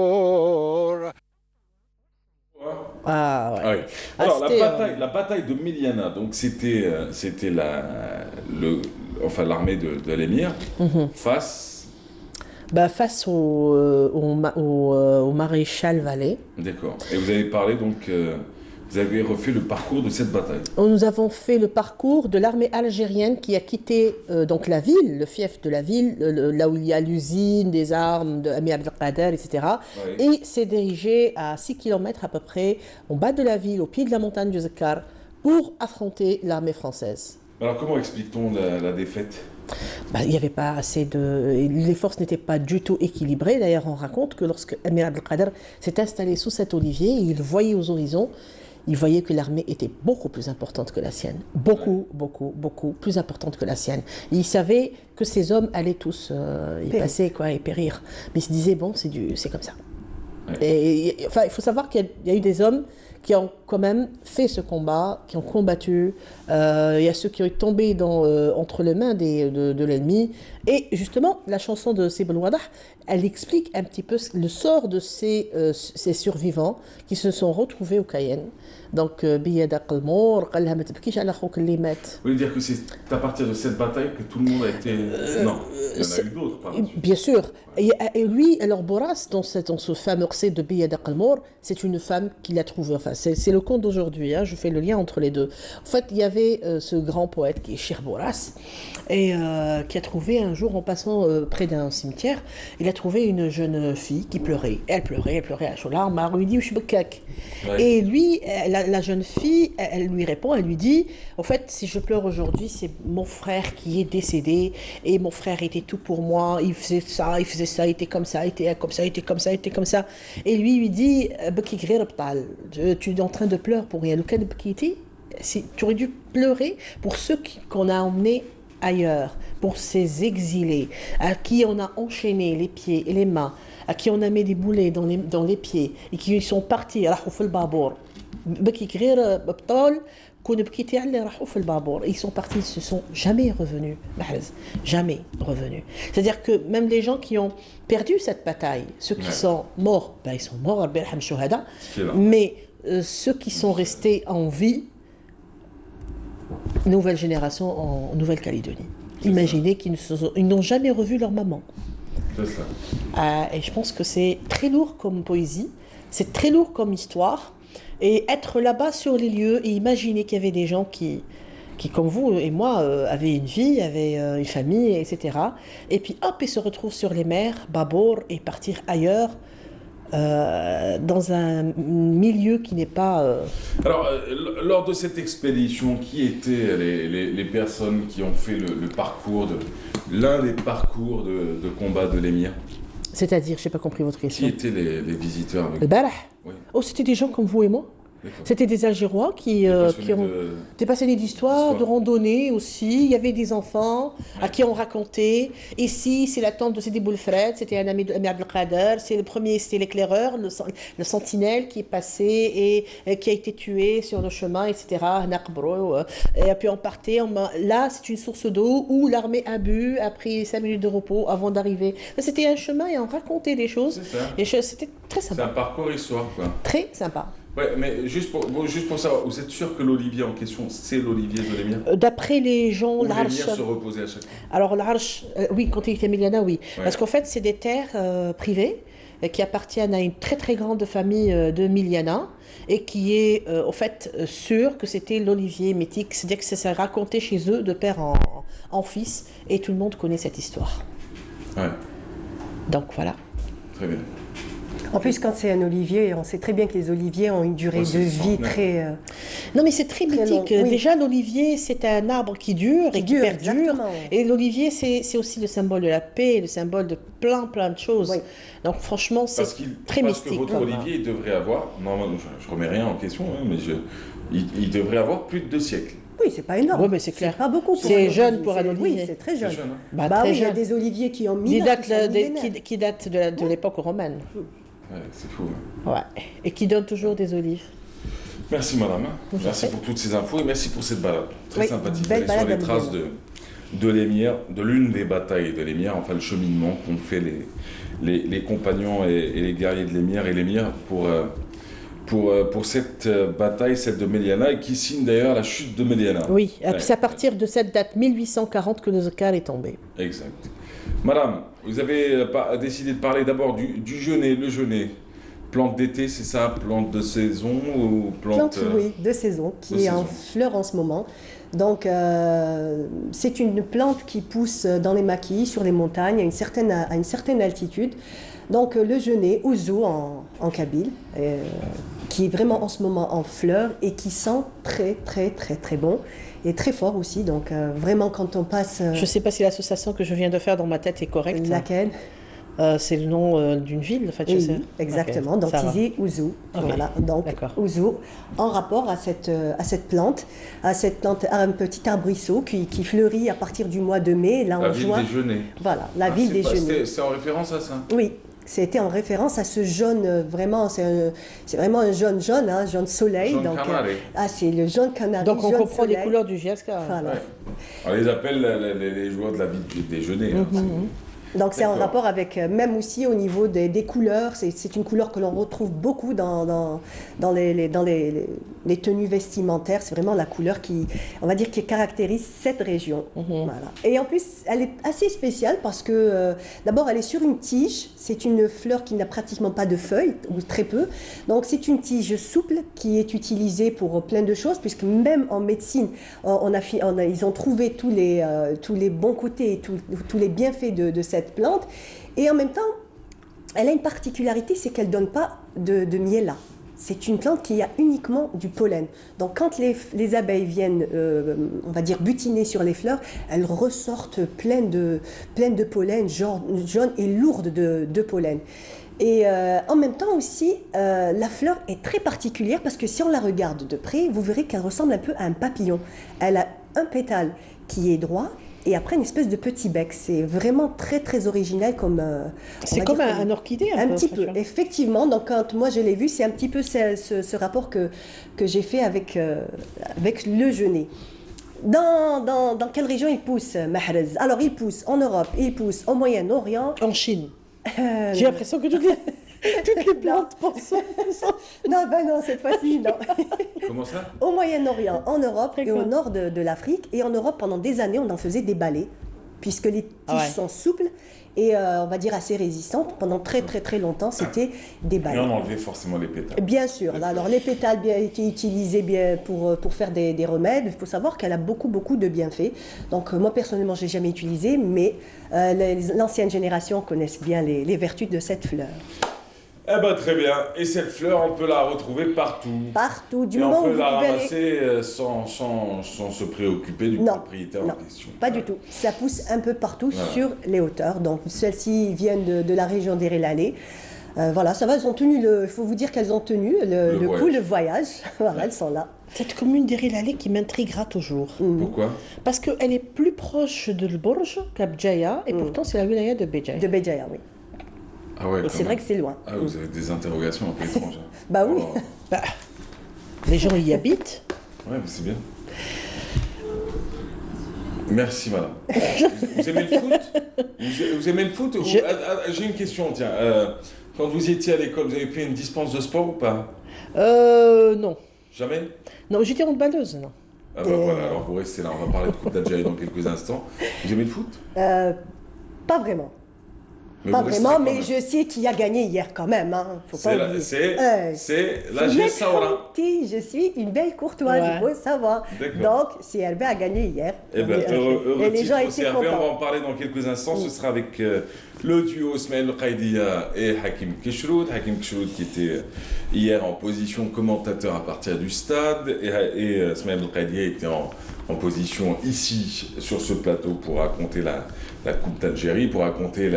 Ah oui. Alors la bataille de Miliana, donc c'était l'armée de l'émir face au maréchal Vallée. D'accord. Et vous avez parlé donc, vous avez refait le parcours de cette bataille. Nous avons fait le parcours de l'armée algérienne qui a quitté donc la ville, le fief de la ville, là où il y a l'usine des armes de Émir Abdelkader, etc. Oui. Et s'est dirigé à 6 km à peu près, en bas de la ville, au pied de la montagne du Zakkar, pour affronter l'armée française. Alors comment explique-t-on la défaite ? Il n'y avait pas assez de... Les forces n'étaient pas du tout équilibrées. D'ailleurs, on raconte que lorsque Émir Abdelkader s'est installé sous cet olivier, il voyait aux horizons, il voyait que l'armée était beaucoup plus importante que la sienne. Beaucoup plus importante que la sienne. Et il savait que ces hommes allaient tous y passer et périr. Mais il se disait, bon, c'est comme ça. Ouais. Et enfin, il faut savoir qu'il y a eu des hommes qui ont quand même fait ce combat, qui ont combattu. Il y a ceux qui ont tombé entre les mains de l'ennemi. Et justement, la chanson de Sibel Wadah, elle explique un petit peu le sort de ces survivants qui se sont retrouvés au Cayenne. Donc, Biyada Qalmour, Qalha ma tabkish ala khouk li mat. Vous voulez dire que c'est à partir de cette bataille que tout le monde a été... Non, il y en a eu d'autres par exemple. Bien sûr. Et lui, alors Boras, dans ce fameux récit de Biyada Qalmour, c'est une femme qui l'a trouvé. Enfin, c'est le conte d'aujourd'hui, hein, je fais le lien entre les deux. En fait, il y avait ce grand poète qui est Cheikh Boras, et qui a trouvé un jour, en passant près d'un cimetière, il a trouvé une jeune fille qui pleurait. Elle pleurait à chaud larmes, elle lui dit « Ouch bekak ». Et lui, la jeune fille, elle lui répond, elle lui dit « En fait, si je pleure aujourd'hui, c'est mon frère qui est décédé, et mon frère était tout pour moi, il faisait ça, il était comme ça, il était comme ça, il était comme ça, il était comme ça. » Et lui dit « Bekik ghir btal ». Tu es en train de pleurer pour rien. Le cas de Bekiti, tu aurais dû pleurer pour ceux qu'on a emmenés ailleurs, pour ces exilés, à qui on a enchaîné les pieds et les mains, à qui on a mis des boulets dans les pieds, et qui sont partis, ils sont partis, ils se sont jamais revenus. Jamais revenus. C'est-à-dire que même les gens qui ont perdu cette bataille, ceux qui sont morts, ils sont morts, mais ceux qui sont restés en vie, nouvelle génération en Nouvelle-Calédonie. Imaginez qu'ils n'ont jamais revu leur maman. C'est ça. Et je pense que c'est très lourd comme poésie, c'est très lourd comme histoire. Et être là-bas sur les lieux et imaginer qu'il y avait des gens qui comme vous et moi, avaient une vie, avaient une famille, etc. Et puis hop, ils se retrouvent sur les mers, Babour, et partir ailleurs, dans un milieu qui n'est pas... Alors, lors de cette expédition, qui étaient les personnes qui ont fait le parcours, l'un des parcours de combat de l'émir? C'est-à-dire, je n'ai pas compris votre question. Qui étaient les visiteurs avec le Barah? Oui. Oh, c'était des gens comme vous et moi. C'était des Algérois qui ont des passionnés d'histoire, de randonnée aussi. Il y avait des enfants à qui on racontait. Ici, c'est la tante de Sidi Boulfred, c'était un ami d'Émir Abdelkader. C'est le premier, c'était l'éclaireur, le sentinelle qui est passé et qui a été tué sur le chemin, etc. Et puis on partait. Là, c'est une source d'eau où l'armée a bu, a pris 5 minutes de repos avant d'arriver. C'était un chemin et on racontait des choses. Et c'était très sympa. C'est un parcours histoire, quoi. Très sympa. Ouais, mais juste pour savoir, vous êtes sûr que l'olivier en question, c'est l'olivier de l'émir? D'après les gens, l'Arche... l'émir se reposait à chaque fois. Alors l'Arche, oui, quand il était Miliana, oui. Ouais. Parce qu'en fait, c'est des terres privées qui appartiennent à une très très grande famille de Miliana et qui est au fait sûr que c'était l'olivier mythique, c'est-à-dire que ça s'est raconté chez eux de père en fils et tout le monde connaît cette histoire. Ouais. Donc voilà. Très bien. En plus, quand c'est un olivier, on sait très bien que les oliviers ont une durée de vie très... Non, mais c'est très mythique. long, oui. Déjà, l'olivier, c'est un arbre qui dure et qui perdure. exactement. Et l'olivier, c'est aussi le symbole de la paix, le symbole de plein de choses. Donc franchement, c'est très mystique. Parce que votre olivier, il devrait avoir, normalement, je ne remets rien en question, hein, mais il devrait avoir plus de 2 siècles. Oui, c'est pas énorme. Oui, mais c'est clair. Pas beaucoup. C'est jeune pour un olivier. Oui, c'est très jeune. C'est jeune, hein. Bah, très oui, il y a jeune. des oliviers qui ont Qui 1000 ans, qui datent de l'époque romaine. Ouais, c'est fou. Ouais. Et qui donnent toujours des olives. Merci madame. Merci pour toutes ces infos et merci pour cette balade. Très sympathique. belle D'aller sur les balade traces de l'émir, de l'une des batailles de l'émir, enfin le cheminement qu'ont fait les compagnons et les guerriers de l'émir et l'émir pour cette bataille, celle de Méliana, et qui signe d'ailleurs la chute de Méliana. Oui, Ouais. c'est à partir de cette date 1840 que le Zokar est tombé. Exact. Madame, vous avez décidé de parler d'abord du genêt, le genêt. Plante d'été, c'est ça? Plante de saison ou plante... Oui, de saison, qui est en fleur en ce moment. Donc, c'est une plante qui pousse dans les maquis, sur les montagnes, à une certaine altitude. Donc, le genêt, ouzo en kabyle, qui est vraiment en ce moment en fleur et qui sent très bon. Et très fort aussi, donc vraiment quand on passe... Je ne sais pas si l'association que je viens de faire dans ma tête est correcte. Laquelle? C'est le nom d'une ville, en fait, je sais. Exactement, Okay, donc Tizi Ouzou. Okay. Voilà, donc Ouzou, en rapport à cette plante, un petit arbrisseau qui fleurit à partir du mois de mai, là en juin. La ville des genêts. Voilà, la ville des genêts. C'est en référence à ça? Oui. C'était en référence à ce jaune, vraiment, c'est vraiment un jaune, hein, jaune soleil. Jaune donc, canari. c'est le jaune canari. Donc on jaune comprend soleil. les couleurs du GSK. Voilà. Ouais. On les appelle les joueurs de la ville des genêts. Hein, Donc c'est en rapport avec, même aussi au niveau des couleurs, c'est une couleur que l'on retrouve beaucoup dans les tenues vestimentaires, c'est vraiment la couleur qui caractérise cette région. Voilà. Et en plus, elle est assez spéciale parce que d'abord elle est sur une tige, c'est une fleur qui n'a pratiquement pas de feuilles, ou très peu, donc c'est une tige souple qui est utilisée pour plein de choses, puisque même en médecine, ils ont trouvé tous les bons côtés, et tous les bienfaits de cette plante, et en même temps elle a une particularité, c'est qu'elle ne donne pas de miel. C'est une plante qui a uniquement du pollen. Donc quand les abeilles viennent, on va dire, butiner sur les fleurs, elles ressortent pleines de pollen jaune et lourdes de pollen. Et en même temps aussi, la fleur est très particulière parce que si on la regarde de près, vous verrez qu'elle ressemble un peu à un papillon. Elle a un pétale qui est droit, et après une espèce de petit bec. C'est vraiment très original comme... c'est comme un orchidée un petit peu, effectivement. Donc quand moi je l'ai vu, c'est un petit peu ce rapport que j'ai fait avec le genêt. Dans quelle région il pousse, Mahrez? Alors il pousse en Europe, il pousse au Moyen-Orient. En Chine. J'ai l'impression que toutes les plantes pensent ça. Non, cette fois-ci, non. Comment ça? Au Moyen-Orient, en Europe et au nord de l'Afrique. Et en Europe, pendant des années, on en faisait des balais, puisque les tiges sont souples et, on va dire, assez résistantes. Pendant très longtemps, c'était des balais. Et on enlevait forcément les pétales. Bien sûr. Alors, les pétales étaient utilisés pour faire des remèdes. Il faut savoir qu'elle a beaucoup de bienfaits. Donc, moi, personnellement, je ne l'ai jamais utilisée, mais l'ancienne génération connaissent bien les vertus de cette fleur. Eh ben très bien. Et cette fleur, on peut la retrouver partout. Partout, du et moment on peut où la vous verrez... ramasser sans se préoccuper du propriétaire en question. Pas du tout. Ça pousse un peu partout Voilà. sur les hauteurs. Donc celles-ci viennent de la région d'Irelale. Voilà, ça va, elles ont tenu il faut vous dire qu'elles ont tenu le voyage. Voilà, elles sont là. Cette commune d'Irelale qui m'intriguera toujours. Pourquoi? Parce qu'elle est plus proche de Borj qu'à Béjaïa, et pourtant c'est la wilaya de Béjaïa. De Béjaïa, oui. Ah ouais, Et c'est vrai que c'est loin. Ah, vous avez des interrogations un peu étranges. Bah oui. Oh. Les gens y habitent. Ouais, mais c'est bien. Merci, madame. Vous aimez le foot? Vous aimez le foot? J'ai une question, tiens. Quand vous étiez à l'école, vous avez fait une dispense de sport ou pas? Non. Jamais? Non, j'étais handballeuse, non. Ah bah voilà, alors vous restez là, on va parler de Coupe d'Algérie dans quelques instants. Vous aimez le foot? Pas vraiment. Pas vraiment, mais je sais qui a gagné hier quand même. Hein. Faut pas oublier. C'est la Gessaoura. Je suis une belle courtoise, il faut savoir. Donc, CRB a gagné hier. Eh ben, heureux et les gens étaient CRB, contents. on va en parler dans quelques instants. Ce sera avec le duo Smaïl Qaidia et Hakim Keshroud. Hakim Keshroud qui était hier en position commentateur à partir du stade. Et Smaïl Qaidia était en position ici, sur ce plateau, pour raconter la Coupe d'Algérie, pour raconter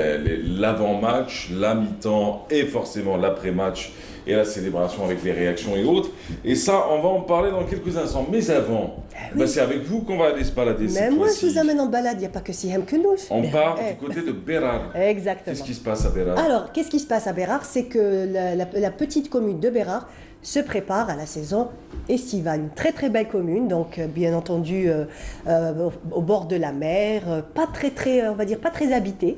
l'avant-match, la mi-temps et forcément l'après-match et la célébration avec les réactions et autres. Et ça, on va en parler dans quelques instants. Mais avant, c'est avec vous qu'on va aller se balader. Mais moi, je vous amène en balade, il n'y a pas que Sihem Kenouch. On part du côté de Berar. Exactement. Qu'est-ce qui se passe à Berar? Alors, qu'est-ce qui se passe à Berar? C'est que la petite commune de Berar se prépare à la saison estivale. Une très très belle commune, donc bien entendu au bord de la mer, pas très, on va dire pas très habitée,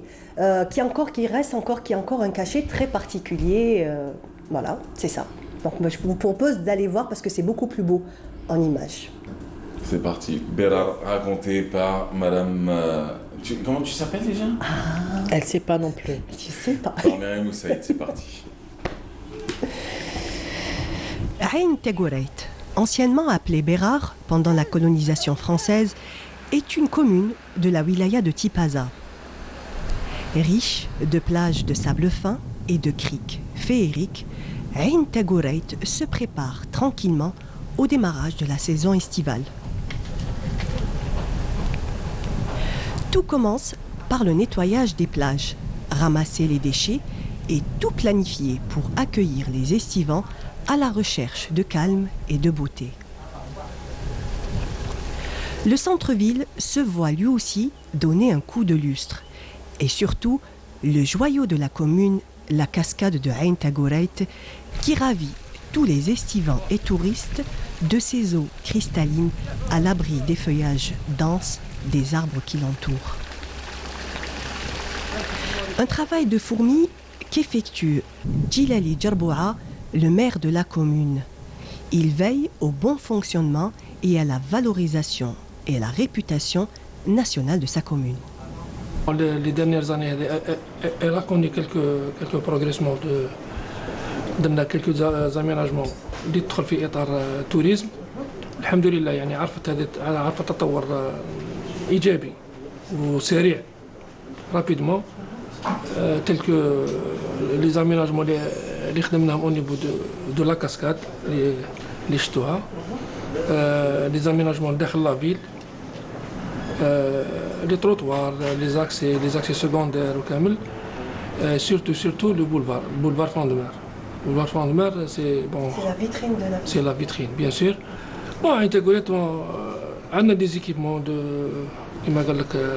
qui a encore un cachet très particulier. Voilà, c'est ça. Donc moi je vous propose d'aller voir parce que c'est beaucoup plus beau en images. C'est parti. Berar, raconté par Madame. Comment tu s'appelles déjà? Elle ne sait pas non plus. Je sais pas. Par Myriam Moussaïd, c'est parti. Ain Tegoureit, anciennement appelée Berar pendant la colonisation française, est une commune de la wilaya de Tipaza. Riche de plages de sable fin et de criques féeriques, Ain Tegoureit se prépare tranquillement au démarrage de la saison estivale. Tout commence par le nettoyage des plages, ramasser les déchets et tout planifier pour accueillir les estivants à la recherche de calme et de beauté. Le centre-ville se voit lui aussi donner un coup de lustre. Et surtout, le joyau de la commune, la cascade de Ain Tegoureit, qui ravit tous les estivants et touristes de ses eaux cristallines à l'abri des feuillages denses des arbres qui l'entourent. Un travail de fourmi qu'effectue Djilali Djerboua, le maire de la commune. Il veille au bon fonctionnement et à la valorisation et à la réputation nationale de sa commune. Les dernières années, elle a connu quelques progressements, quelques aménagements اللي تدخل في اطار التوريزم. الحمد لله يعني عرفت تطور ايجابي وسريع رابيدمون تل كو لي زاميناجمون اللي خدمناهم او نيفو دو لا كاسكاد اللي شفتوها لي زاميناجمون داخل لا فيل لي تروطوار لي زاكسي سكوندير وكامل surtout le boulevard Fondemar. Le boulevard Fondemar, c'est bon. C'est la vitrine de la. C'est la vitrine, bien sûr. Bon, à Intégrette, on a des équipements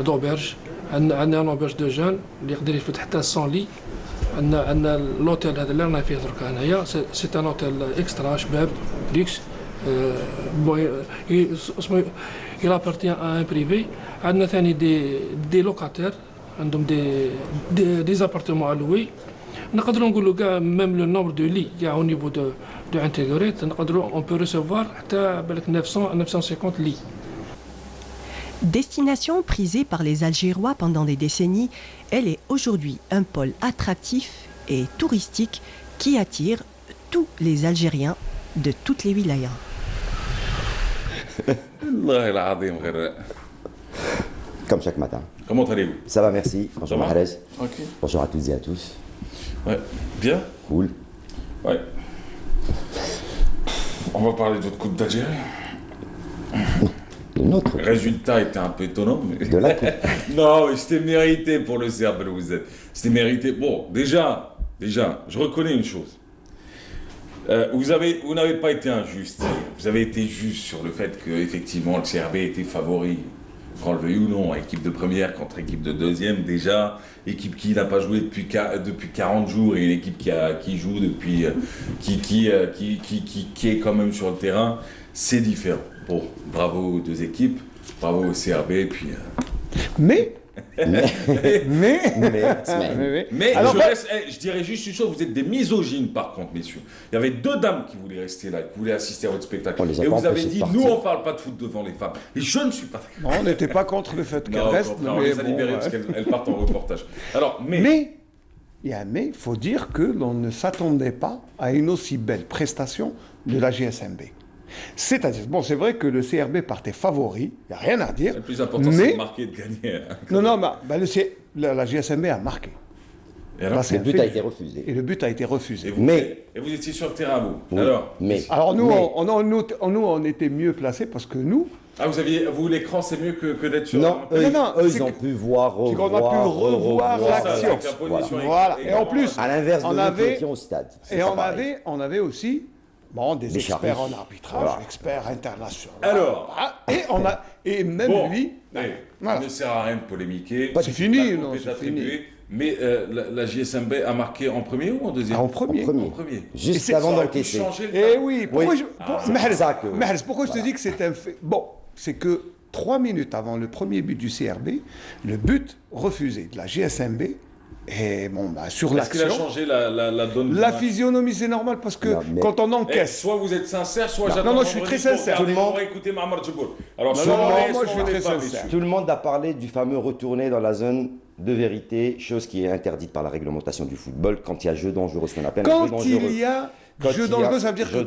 d'auberge. On a un auberge de jeunes, اللي يقدر يفتح حتى 100 لي. عندنا l'hôtel هذا اللي رانا فيه دركا هنايا، c'est un hôtel extra شباب luxe. Il appartient à un privé. عندنا ثاني des locataires. عندهم des appartements à louer. نقدروا نقولوا كاع même le nombre de lits il y a au niveau de Intégrette, on peut recevoir حتى بالك 900 à 950 lits. Destination prisée par les Algérois pendant des décennies, elle est aujourd'hui un pôle attractif et touristique qui attire tous les Algériens de toutes les wilayas. Comme chaque matin. Comment allez-vous? Ça va, merci. Bonjour Mahrez. Ok. Bonjour à toutes et à tous. Ouais. Bien? Cool. Ouais. On va parler de votre Coupe d'Algérie. Notre. Le résultat était un peu étonnant. Mais... De la coupe. Non, mais c'était mérité pour le Serbe vous êtes. C'était mérité. Bon, déjà, je reconnais une chose. Vous n'avez pas été injuste. Vous avez été juste sur le fait que effectivement le CRB était favori. Qu'on le veuille ou non, équipe de première contre équipe de deuxième, déjà, équipe qui n'a pas joué depuis 40 jours et une équipe qui joue depuis, qui est quand même sur le terrain, c'est différent. Bon, bravo aux deux équipes, bravo au CRB, et puis... Mais alors, je dirais juste une chose, vous êtes des misogynes par contre, messieurs. Il y avait deux dames qui voulaient rester là, qui voulaient assister à votre spectacle. Et vous avez dit, nous on parle pas de foot devant les femmes. Et je ne suis pas d'accord. Non, on n'était pas contre le fait qu'elles restent. On les a libérées parce qu'elles partent en reportage. Alors, Mais il faut dire que l'on ne s'attendait pas à une aussi belle prestation de la GSMB. C'est-à-dire, bon, c'est vrai que le CRB partait favori, il n'y a rien à dire. Le plus important, c'est de marquer et de gagner. Non, la GSMB a marqué. Et alors, le but a été refusé. Et le but a été refusé. Et vous étiez sur le terrain, vous. Oui, Alors nous, on était mieux placés parce que nous... Ah, vous, l'écran, c'est mieux que d'être sur... Non, eux, ils ont pu voir, on a pu revoir l'action. Voilà. Et en plus, à l'inverse de nous qui étions au stade. Et on avait aussi des experts en arbitrage, experts internationaux. Alors, et même lui... Il ne sert à rien de polémiquer. C'est fini, non, c'est fini. Mais la JSMB a marqué en premier ou en deuxième? En premier. Juste avant d'encaisser. Eh oui, pourquoi je te dis que c'est un fait? Bon, c'est que 3 minutes avant le premier but du CRB, le but refusé de la GSMB, et sur l'action... Est-ce qu'il a changé la donne? La physionomie, c'est normal, parce que quand on encaisse... Soit vous êtes sincère, soit j'attends... Non, je suis très sincère. Tout le monde... écouter Mahmoud Djibour. Alors, moi, je suis très sincère. Tout le monde a parlé du fameux retourné dans la zone de vérité, chose qui est interdite par la réglementation du football quand il y a jeu dangereux, ce qu'on appelle un jeu dangereux. Quand il y a jeu dangereux, ça veut dire que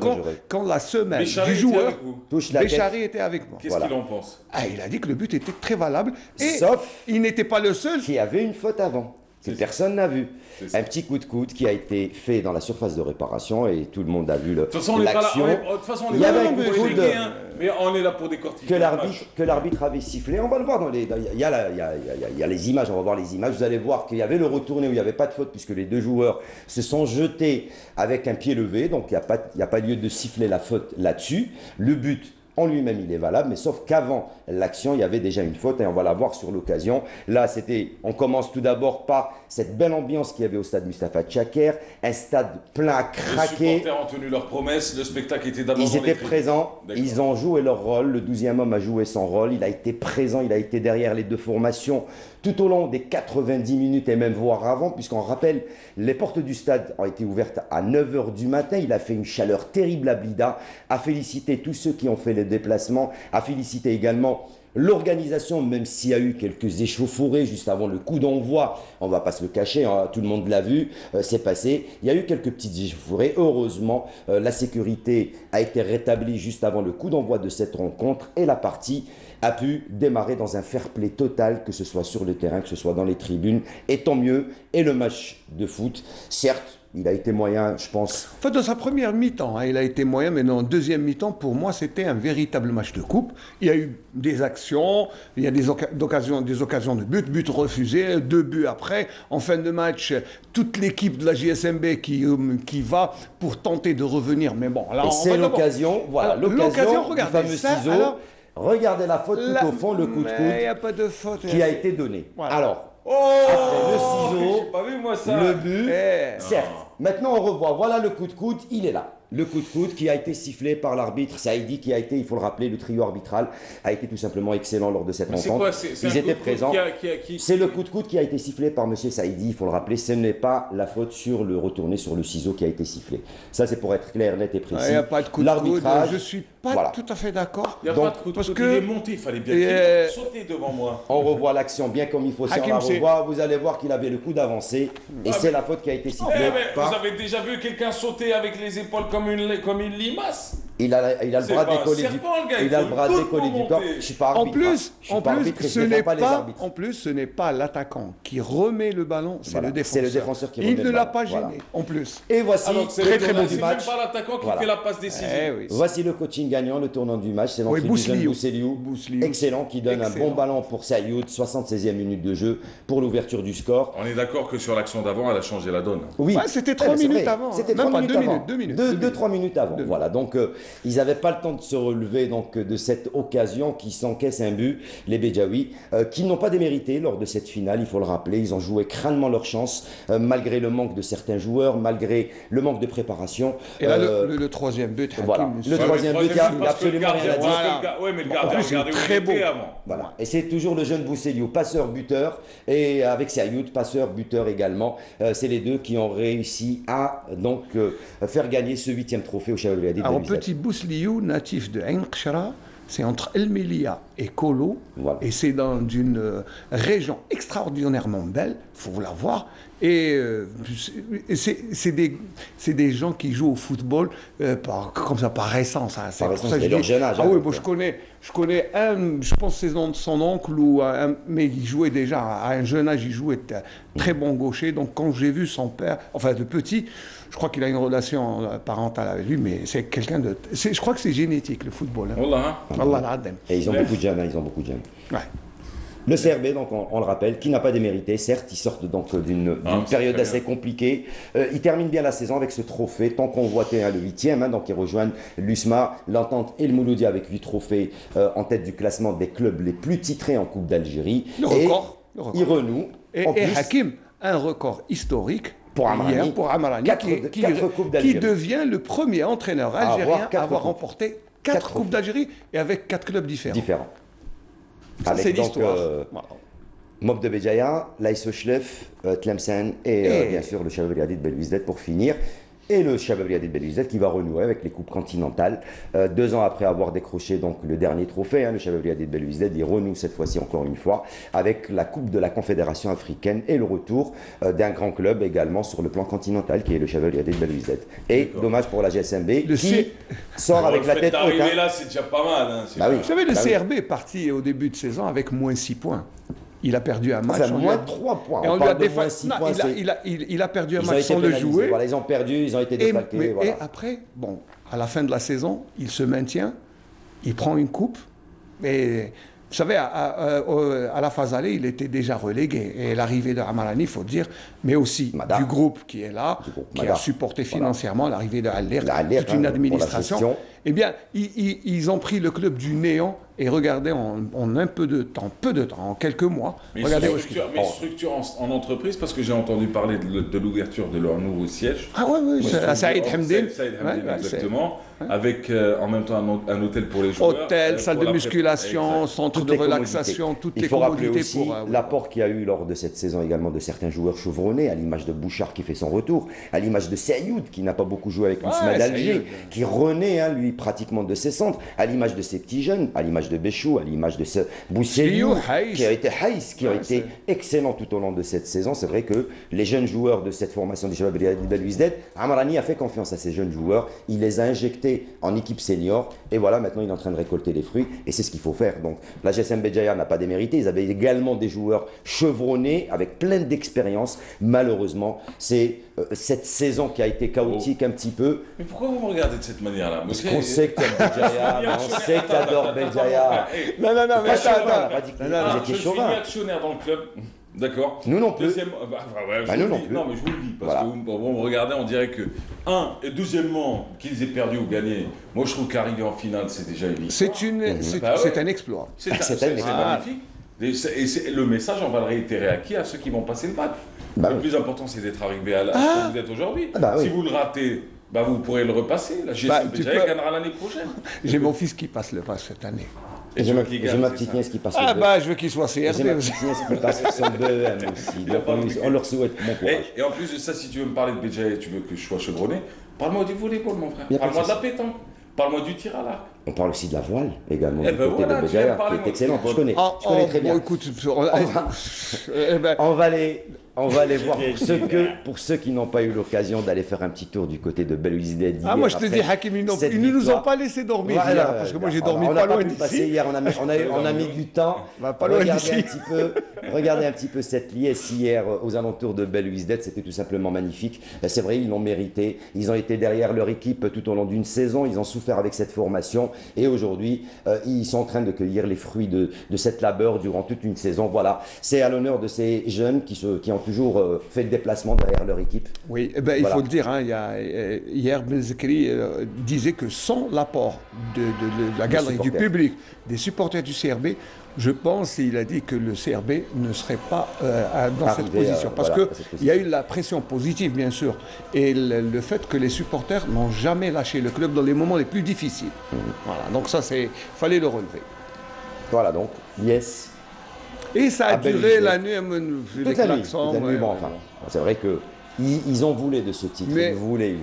quand la semelle du joueur touche la tête... Béchari était avec moi. Qu'est-ce qu'il en pense? Il a dit que le but était très valable, sauf il n'était pas le seul qui avait une faute avant. Que personne n'a vu. Un petit coup de coude qui a été fait dans la surface de réparation et tout le monde a vu l'action. De toute façon, on est là pour expliquer, mais on est là pour décortiquer. Que l'arbitre avait sifflé. On va le voir il y a les images, on va voir les images. Vous allez voir qu'il y avait le retourné où il n'y avait pas de faute puisque les deux joueurs se sont jetés avec un pied levé. Donc il n'y a pas lieu de siffler la faute là-dessus. Le but en lui-même, il est valable, mais sauf qu'avant l'action, il y avait déjà une faute et on va la voir sur l'occasion. Là, on commence tout d'abord par cette belle ambiance qu'il y avait au stade Mustapha Tchaker, un stade plein à craquer. Les supporters ont tenu leur promesse, le spectacle était d'abord Ils étaient présents, ils ont joué leur rôle, le 12e homme a joué son rôle, il a été présent, il a été derrière les deux formations tout au long des 90 minutes et même voire avant, puisqu'on rappelle, les portes du stade ont été ouvertes à 9h du matin, il a fait une chaleur terrible à Blida, a félicité tous ceux qui ont fait les déplacements, a félicité également l'organisation, même s'il y a eu quelques échauffourées juste avant le coup d'envoi, on ne va pas se le cacher, tout le monde l'a vu, c'est passé, il y a eu quelques petites échauffourées, heureusement la sécurité a été rétablie juste avant le coup d'envoi de cette rencontre et la partie a pu démarrer dans un fair play total, que ce soit sur le terrain, que ce soit dans les tribunes, et tant mieux, et le match de foot, certes, il a été moyen, je pense. En fait, dans sa première mi-temps, il a été moyen, mais dans la deuxième mi-temps, pour moi, c'était un véritable match de coupe. Il y a eu des actions, il y a des occasions de but refusé, 2 buts après. En fin de match, toute l'équipe de la JSMB qui va pour tenter de revenir. Mais bon, là, c'est l'occasion, voilà, l'occasion du fameux ciseau. Regardez la faute tout au fond, le coup de coude y a pas de faute, qui a été donné. Voilà. Alors, après le ciseau, j'ai pas vu, moi, ça. le but, certes. Maintenant, on revoit. Voilà le coup de coude, il est là. Le coup de coude qui a été sifflé par l'arbitre Saïdi, qui a été, il faut le rappeler, le trio arbitral a été tout simplement excellent lors de cette rencontre. Ils étaient présents. C'est le coup de coude qui a été sifflé par M. Saïdi, il faut le rappeler. Ce n'est pas la faute sur le retourné sur le ciseau qui a été sifflé. Ça, c'est pour être clair, net et précis. Il n'y a pas de coup de coude. Je ne suis pas tout à fait d'accord. Il n'y a pas de coup de coude. Il est monté, il fallait bien qu'il sauter devant moi. On revoit l'action bien comme il faut. Si on la revoit, vous allez voir qu'il avait le coude avancé. Et c'est la faute qui a été sifflée. Vous avez déjà vu quelqu'un sauter avec les épaules comme une limace? Il a le bras décollé du corps. Je suis pas arbitre. En plus, ce n'est pas l'attaquant qui remet le ballon, c'est le défenseur. C'est le défenseur qui remet le ballon. Il ne l'a pas gêné, en plus. Et voici très bon du match. C'est même pas l'attaquant qui fait la passe décisive. Voici le coaching gagnant, le tournant du match. C'est l'entrée du jeune Bousseliou. Excellent, qui donne un bon ballon pour Sayoud. 76e minute de jeu pour l'ouverture du score. On est d'accord que sur l'action d'avant, elle a changé la donne. Oui. C'était 3 minutes avant. C'était 2 minutes. 2-3 minutes avant. Voilà, donc ils n'avaient pas le temps de se relever de cette occasion qui s'encaisse un but, les Béjaouis, qui n'ont pas démérité lors de cette finale, il faut le rappeler. Ils ont joué crânement leur chance, malgré le manque de certains joueurs, malgré le manque de préparation. Et là, le troisième but, voilà. Le troisième but, il n'y a absolument rien à dire. Oui, mais le gardien est très beau. Avant. Voilà. Et c'est toujours le jeune Bousseliou, passeur-buteur, et avec Sayoud, passeur-buteur également. C'est les deux qui ont réussi à faire gagner ce 8e trophée au Chahel Ouliadi. Alors, petit Bousseliou, natif de Ain Qchra, c'est entre El Melia et Kolo, et c'est dans une région extraordinairement belle, il faut la voir, et c'est des gens qui jouent au football comme ça, par essence. Hein. Par essence, c'est leur jeune âge. Ah oui, bon, je connais un, je pense que c'est son oncle, mais il jouait déjà, à un jeune âge, il jouait très bon gaucher, donc quand j'ai vu son père, enfin le petit, je crois qu'il a une relation parentale avec lui, mais c'est quelqu'un de... Je crois que c'est génétique, le football. Hein. Wallah. Et ils ont beaucoup de jeunes, Ouais. Le CRB, donc on le rappelle, qui n'a pas démérité, certes, ils sortent donc d'une période assez compliquée. Ils terminent bien la saison avec ce trophée, tant convoité, le 8e, donc ils rejoignent l'USMA, l'Entente et le Mouloudia avec 8 trophées en tête du classement des clubs les plus titrés en Coupe d'Algérie. Le record. Ils renouent. Et Hakim, un record historique. Pour Amrani, qui devient le premier entraîneur algérien à avoir remporté 4 Coupes d'Algérie et avec 4 clubs différents. C'est l'histoire. Mob de Béjaïa, l'Aïsso Schlef, Tlemcen et bien sûr le Shabab Riadi de Belouizdad pour finir. Et le Shabab Riadi de Belouizdad qui va renouer avec les coupes continentales. 2 ans après avoir décroché donc le dernier trophée, le Shabab Riadi de Belouizdad, il renoue cette fois-ci encore une fois avec la Coupe de la Confédération africaine et le retour d'un grand club également sur le plan continental qui est le Shabab Riadi de Belouizdad. Et dommage pour la GSMB qui sort avec la tête haute. Arriver là, c'est déjà pas mal. Vous savez, le CRB est parti au début de saison avec moins 6 points. Il a perdu un match. Enfin, moins 3 points. Et on lui a il a perdu un match sans le jouer. Voilà, ils ont perdu, ils ont été défalqués. Et après, bon, à la fin de la saison, il se maintient, il prend une coupe. Et vous savez, à la phase allée, il était déjà relégué. Et l'arrivée de Amarani, il faut dire, mais aussi du groupe qui est là, qui a supporté financièrement l'arrivée de Aller, toute une administration. Eh bien, ils ont pris le club du néant et regardez, en un peu de temps, en quelques mois, regardez où structure en entreprise, parce que j'ai entendu parler de l'ouverture de leur nouveau siège. Ah oui, à Saïd Hamdin. Exactement. Avec en même temps un hôtel pour les joueurs. Hôtel, salle de musculation, centre de relaxation, toutes les commodités. Il faut rappeler aussi l'apport qu'il y a eu lors de cette saison également de certains joueurs chevronnés, à l'image de Bouchard qui fait son retour, à l'image de Sayoud qui n'a pas beaucoup joué avec l'USMA d'Alger, qui renaît, lui, pratiquement de ses centres, à l'image de ces petits jeunes, à l'image de Béchou, à l'image de ce Bousseliou, qui a été excellent tout au long de cette saison. C'est vrai que les jeunes joueurs de cette formation du Shabab Riadi Belouizdad, Amarani a fait confiance à ces jeunes joueurs, il les a injectés en équipe senior, et voilà, maintenant il est en train de récolter les fruits, et c'est ce qu'il faut faire. Donc la GSM Béjaïa n'a pas démérité, ils avaient également des joueurs chevronnés, avec plein d'expérience. Malheureusement, c'est cette saison qui a été chaotique un petit peu. Mais pourquoi vous me regardez de cette manière-là? Parce qu'on sait que t'aimes Béjaïa, on sait que t'adores Béjaïa. Non, mais attends. Je suis ni actionnaire dans le club. D'accord. Nous non plus. Nous non plus. Non, mais je vous le dis, parce que vous me regardez, on dirait que, et deuxièmement, qu'ils aient perdu ou gagné, moi je trouve qu'arriver en finale, c'est déjà une victoire. C'est un exploit. C'est magnifique. Et le message, on va le réitérer à qui? À ceux qui vont passer le match. Le plus important, c'est d'être arrivé à l'âge que vous êtes aujourd'hui. Si vous le ratez, vous pourrez le repasser. La GSM Béjaïa gagnera l'année prochaine. J'ai mon fils qui passe le match cette année. Et j'ai ma petite nièce qui passe le je veux qu'il soit CRB. J'ai ma petite nièce qui passe son BEM aussi. Donc on leur souhaite bon courage. Et en plus de ça, si tu veux me parler de Béjaïa et tu veux que je sois chevronné, parle-moi du volleyball, mon frère. Parle-moi de la pétanque. Parle-moi du tir à l'arc. On parle aussi de la voile également du côté de Béjaïa, qui est excellent. Je connais très bien. On va aller voir pour ceux qui n'ont pas eu l'occasion d'aller faire un petit tour du côté de Belouizdad. Moi je te dis, Hakim, ils ne nous ont pas laissé dormir hier, parce que moi j'ai dormi pas loin d'ici. Hier, on a mis du temps. Regardez un petit peu cette liesse hier aux alentours de Belouizdad, c'était tout simplement magnifique. C'est vrai, ils l'ont mérité. Ils ont été derrière leur équipe tout au long d'une saison. Ils ont souffert avec cette formation et aujourd'hui, ils sont en train de cueillir les fruits de cette labeur durant toute une saison. Voilà, c'est à l'honneur de ces jeunes qui ont toujours fait le déplacement derrière leur équipe. Oui, il faut le dire, hier Benzekri disait que sans l'apport de la galerie, du public, des supporters du CRB, je pense, il a dit que le CRB ne serait pas dans cette position. Parce qu'il y a eu la pression positive, bien sûr, et le fait que les supporters n'ont jamais lâché le club dans les moments les plus difficiles. Voilà, donc ça, fallait le relever. Voilà, donc, yes. Et ça a duré la nuit, toute la nuit. C'est vrai qu'ils ont voulu de ce titre. Mais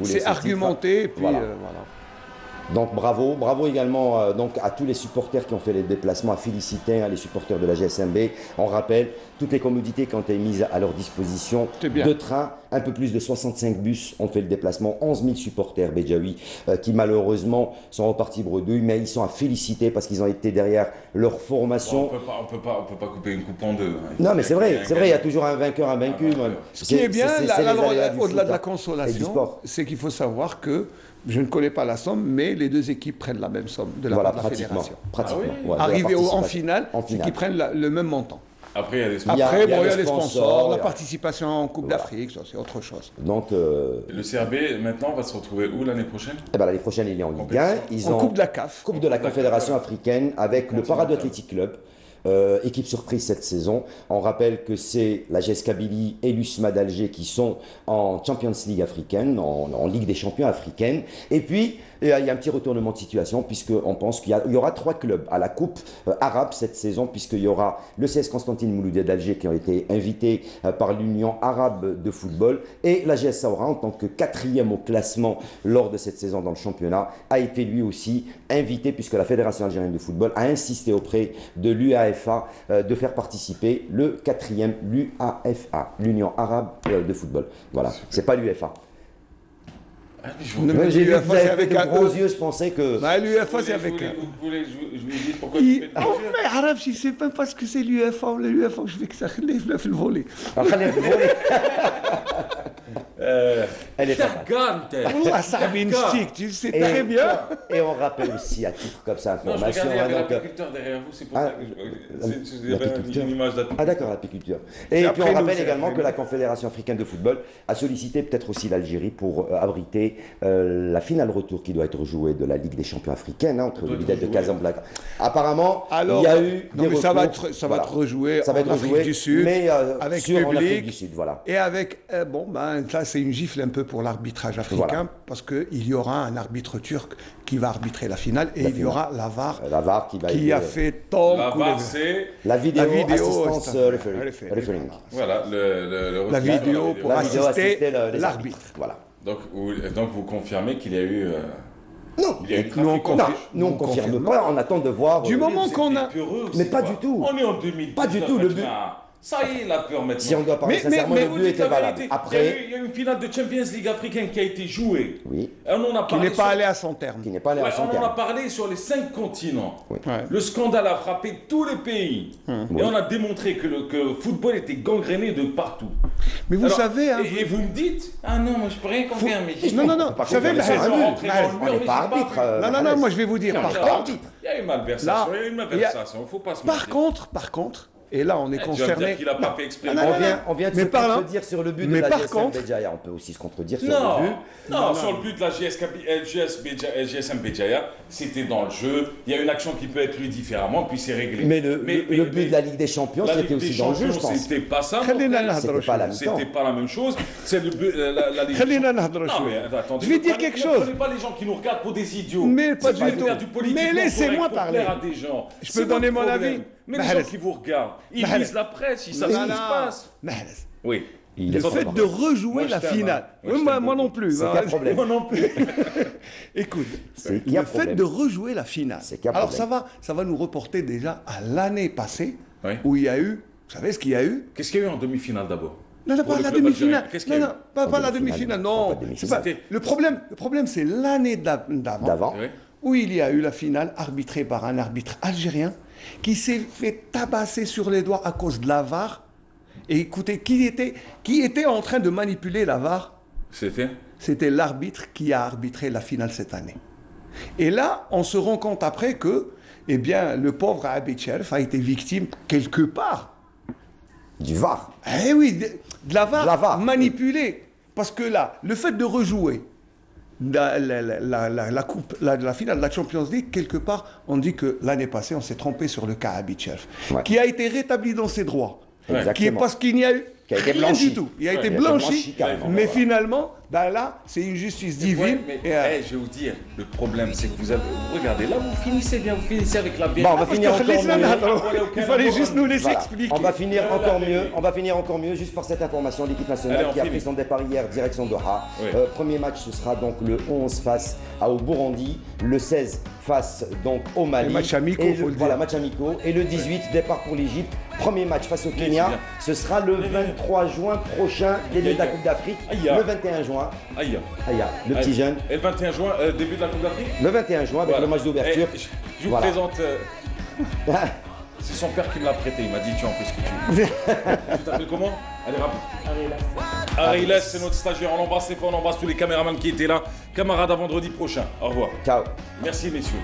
c'est argumenté, et puis voilà. Donc bravo également donc à tous les supporters qui ont fait les déplacements, à féliciter les supporters de la GSMB. On rappelle toutes les commodités qui ont été mises à leur disposition. De trains, un peu plus de 65 bus ont fait le déplacement, 11 000 supporters béjaouis qui malheureusement sont repartis bredouille, mais ils sont à féliciter parce qu'ils ont été derrière leur formation. Bon, on peut pas couper une coupe en deux. Hein. Non mais c'est vrai, il y a toujours un vainqueur, un vaincu. Ce qui est bien, au-delà de la consolation, c'est qu'il faut savoir que je ne connais pas la somme, mais les deux équipes prennent la même somme de la part de la fédération. Pratiquement. Arriver en finale, c'est qu'ils prennent le même montant. Après, il y a des sponsors. Après, il y a les sponsors, la participation en Coupe d'Afrique, ça c'est autre chose. Donc, le CRB, maintenant, va se retrouver où l'année prochaine? L'année prochaine, il est en Ligue 1. Ils ont Coupe de la CAF. Coupe de la Confédération africaine avec le Parado Athletic Club. Équipe surprise cette saison. On rappelle que c'est la GS Kabylie et l'USMA d'Alger qui sont en Champions League africaine, en Ligue des champions africaine. Et puis, il y a un petit retournement de situation puisqu'on pense qu'il y aura 3 clubs à la Coupe arabe cette saison, puisqu'il y aura le CS Constantine Mouloudia d'Alger qui ont été invités par l'Union arabe de football, et la GS Saoura en tant que 4e au classement lors de cette saison dans le championnat a été lui aussi invité, puisque la Fédération algérienne de football a insisté auprès de l'UAFA de faire participer le 4e, l'UAFA, l'Union arabe de football. Voilà, c'est pas l'UEFA. J'ai vu que vous avez fait de gros yeux, je pensais que... L'UEFA, c'est avec... Vous voulez que je vous dise pourquoi tu fais de gros yeux? Mais Arab, je ne sais même pas ce que c'est l'UEFA. L'UEFA, je vais que ça relève le volet. Elle est pas mal. Tu sais très bien. Et on rappelle aussi, à titre comme ça, information... Non, je regardais l'apiculteur derrière vous, c'est pour ça que j'ai une image d'apiculteur. Ah d'accord, l'apiculteur. Et puis on rappelle également que la Confédération africaine de football a sollicité peut-être aussi l'Algérie pour abriter la finale retour qui doit être jouée de la Ligue des champions africaine entre le Wydad de Casablanca. Apparemment, il y a eu des recours. Ça va être rejoué en Afrique du Sud, mais avec public, en Afrique du Sud, voilà. Et avec, ça c'est une gifle un peu pour l'arbitrage africain, parce qu'il y aura un arbitre turc qui va arbitrer la finale, et il y aura la VAR qui a fait tant... La VAR, c'est la vidéo assistance refereeing. Voilà, la vidéo pour assister l'arbitre. Voilà. Donc vous confirmez qu'il y a eu... Non, nous on confirme pas, on attend de voir... Du moment qu'on a... Mais pas du tout. On est en 2019. Pas du tout, le but... Ça y est, la peur maintenant. Si on doit parler sincèrement, le but était valable. Après... Il y a eu une finale de Champions League africaine qui a été jouée. Oui. Qui n'est pas allée à son terme. On en a parlé sur les 5 continents. Oui. Ouais. Le scandale a frappé tous les pays. Et on a démontré que le football était gangréné de partout. Mais vous savez... Et vous me dites... Ah non, moi je peux rien confirmer. Non. Vous savez, on n'est pas arbitre. Non, moi je vais vous dire. Par contre... Il y a une malversation. Il y a une malversation. Il ne faut pas se mentir. Par contre... Et là, on est concerné. Qu'il n'a pas fait exprès. On vient de se contredire sur le but de la GSM Béjaïa. On peut aussi se contredire sur le but. Non, sur le but de la GSM Béjaïa, c'était dans le jeu. Il y a une action qui peut être lue différemment, puis c'est réglé. Mais le but de la Ligue des Champions, c'était aussi dans le jeu, je pense. C'était pas ça. C'était pas la même chose. C'est le but la Ligue des Champions. Non, mais attendez. Je vais dire quelque chose. Ne prenez pas les gens qui nous regardent pour des idiots. Mais pas du tout. Mais laissez-moi parler. Je peux donner mon avis. Mais les gens qui vous regardent, ils lisent la presse, ils savent ce qui se passe. Oui. Le fait de rejouer la finale. Moi non plus. Moi non plus. Écoute, le fait de rejouer la finale. Alors ça va nous reporter déjà à l'année passée, où il y a eu... Vous savez ce qu'il y a eu? Qu'est-ce qu'il y a eu en demi-finale d'abord? Non, pas la demi-finale. Non, pas la demi-finale. Non. Le problème, c'est l'année d'avant, où il y a eu la finale arbitrée par un arbitre algérien qui s'est fait tabasser sur les doigts à cause de la VAR. Et écoutez, qui était en train de manipuler la VAR? C'était l'arbitre qui a arbitré la finale cette année. Et là, on se rend compte après que, le pauvre Abid Cherif a été victime quelque part. Du VAR. Eh oui, de la VAR manipulée. Parce que là, le fait de rejouer la finale de la Champions League, quelque part, on dit que l'année passée, on s'est trompé sur le cas Abid Cherif, qui a été rétabli dans ses droits. Parce qu'il n'y a eu rien du tout. Il a été blanchi, mais finalement, Ben là, c'est une justice divine. Ouais, mais je vais vous dire, le problème, c'est que vous avez... Regardez, là, vous finissez bien, vous finissez avec la vérité. Bon, on va finir encore mieux. Il fallait juste nous laisser expliquer. On va finir encore mieux, juste pour cette information. L'équipe nationale qui a pris son départ hier, direction Doha. Premier match, ce sera donc le 11 face au Burundi, le 16 face donc au Mali. Match amicaux, voilà, match amicaux. Et le 18, départ pour l'Égypte. Premier match face au Kenya. Ce sera le 23 juin prochain, début de la Coupe d'Afrique. Le 21 juin. Aïe. Le petit jeune. Et le 21 juin, début de la Coupe d'Afrique. Le 21 juin, avec le match d'ouverture. Je vous présente... C'est son père qui me l'a prêté, il m'a dit tu en fais ce que tu veux. Tu t'appelles comment? Allez, rapide. Arilas, c'est notre stagiaire, on l'embrasse fort, on embrasse tous les caméramans qui étaient là. Camarades, à vendredi prochain. Au revoir. Ciao. Merci messieurs.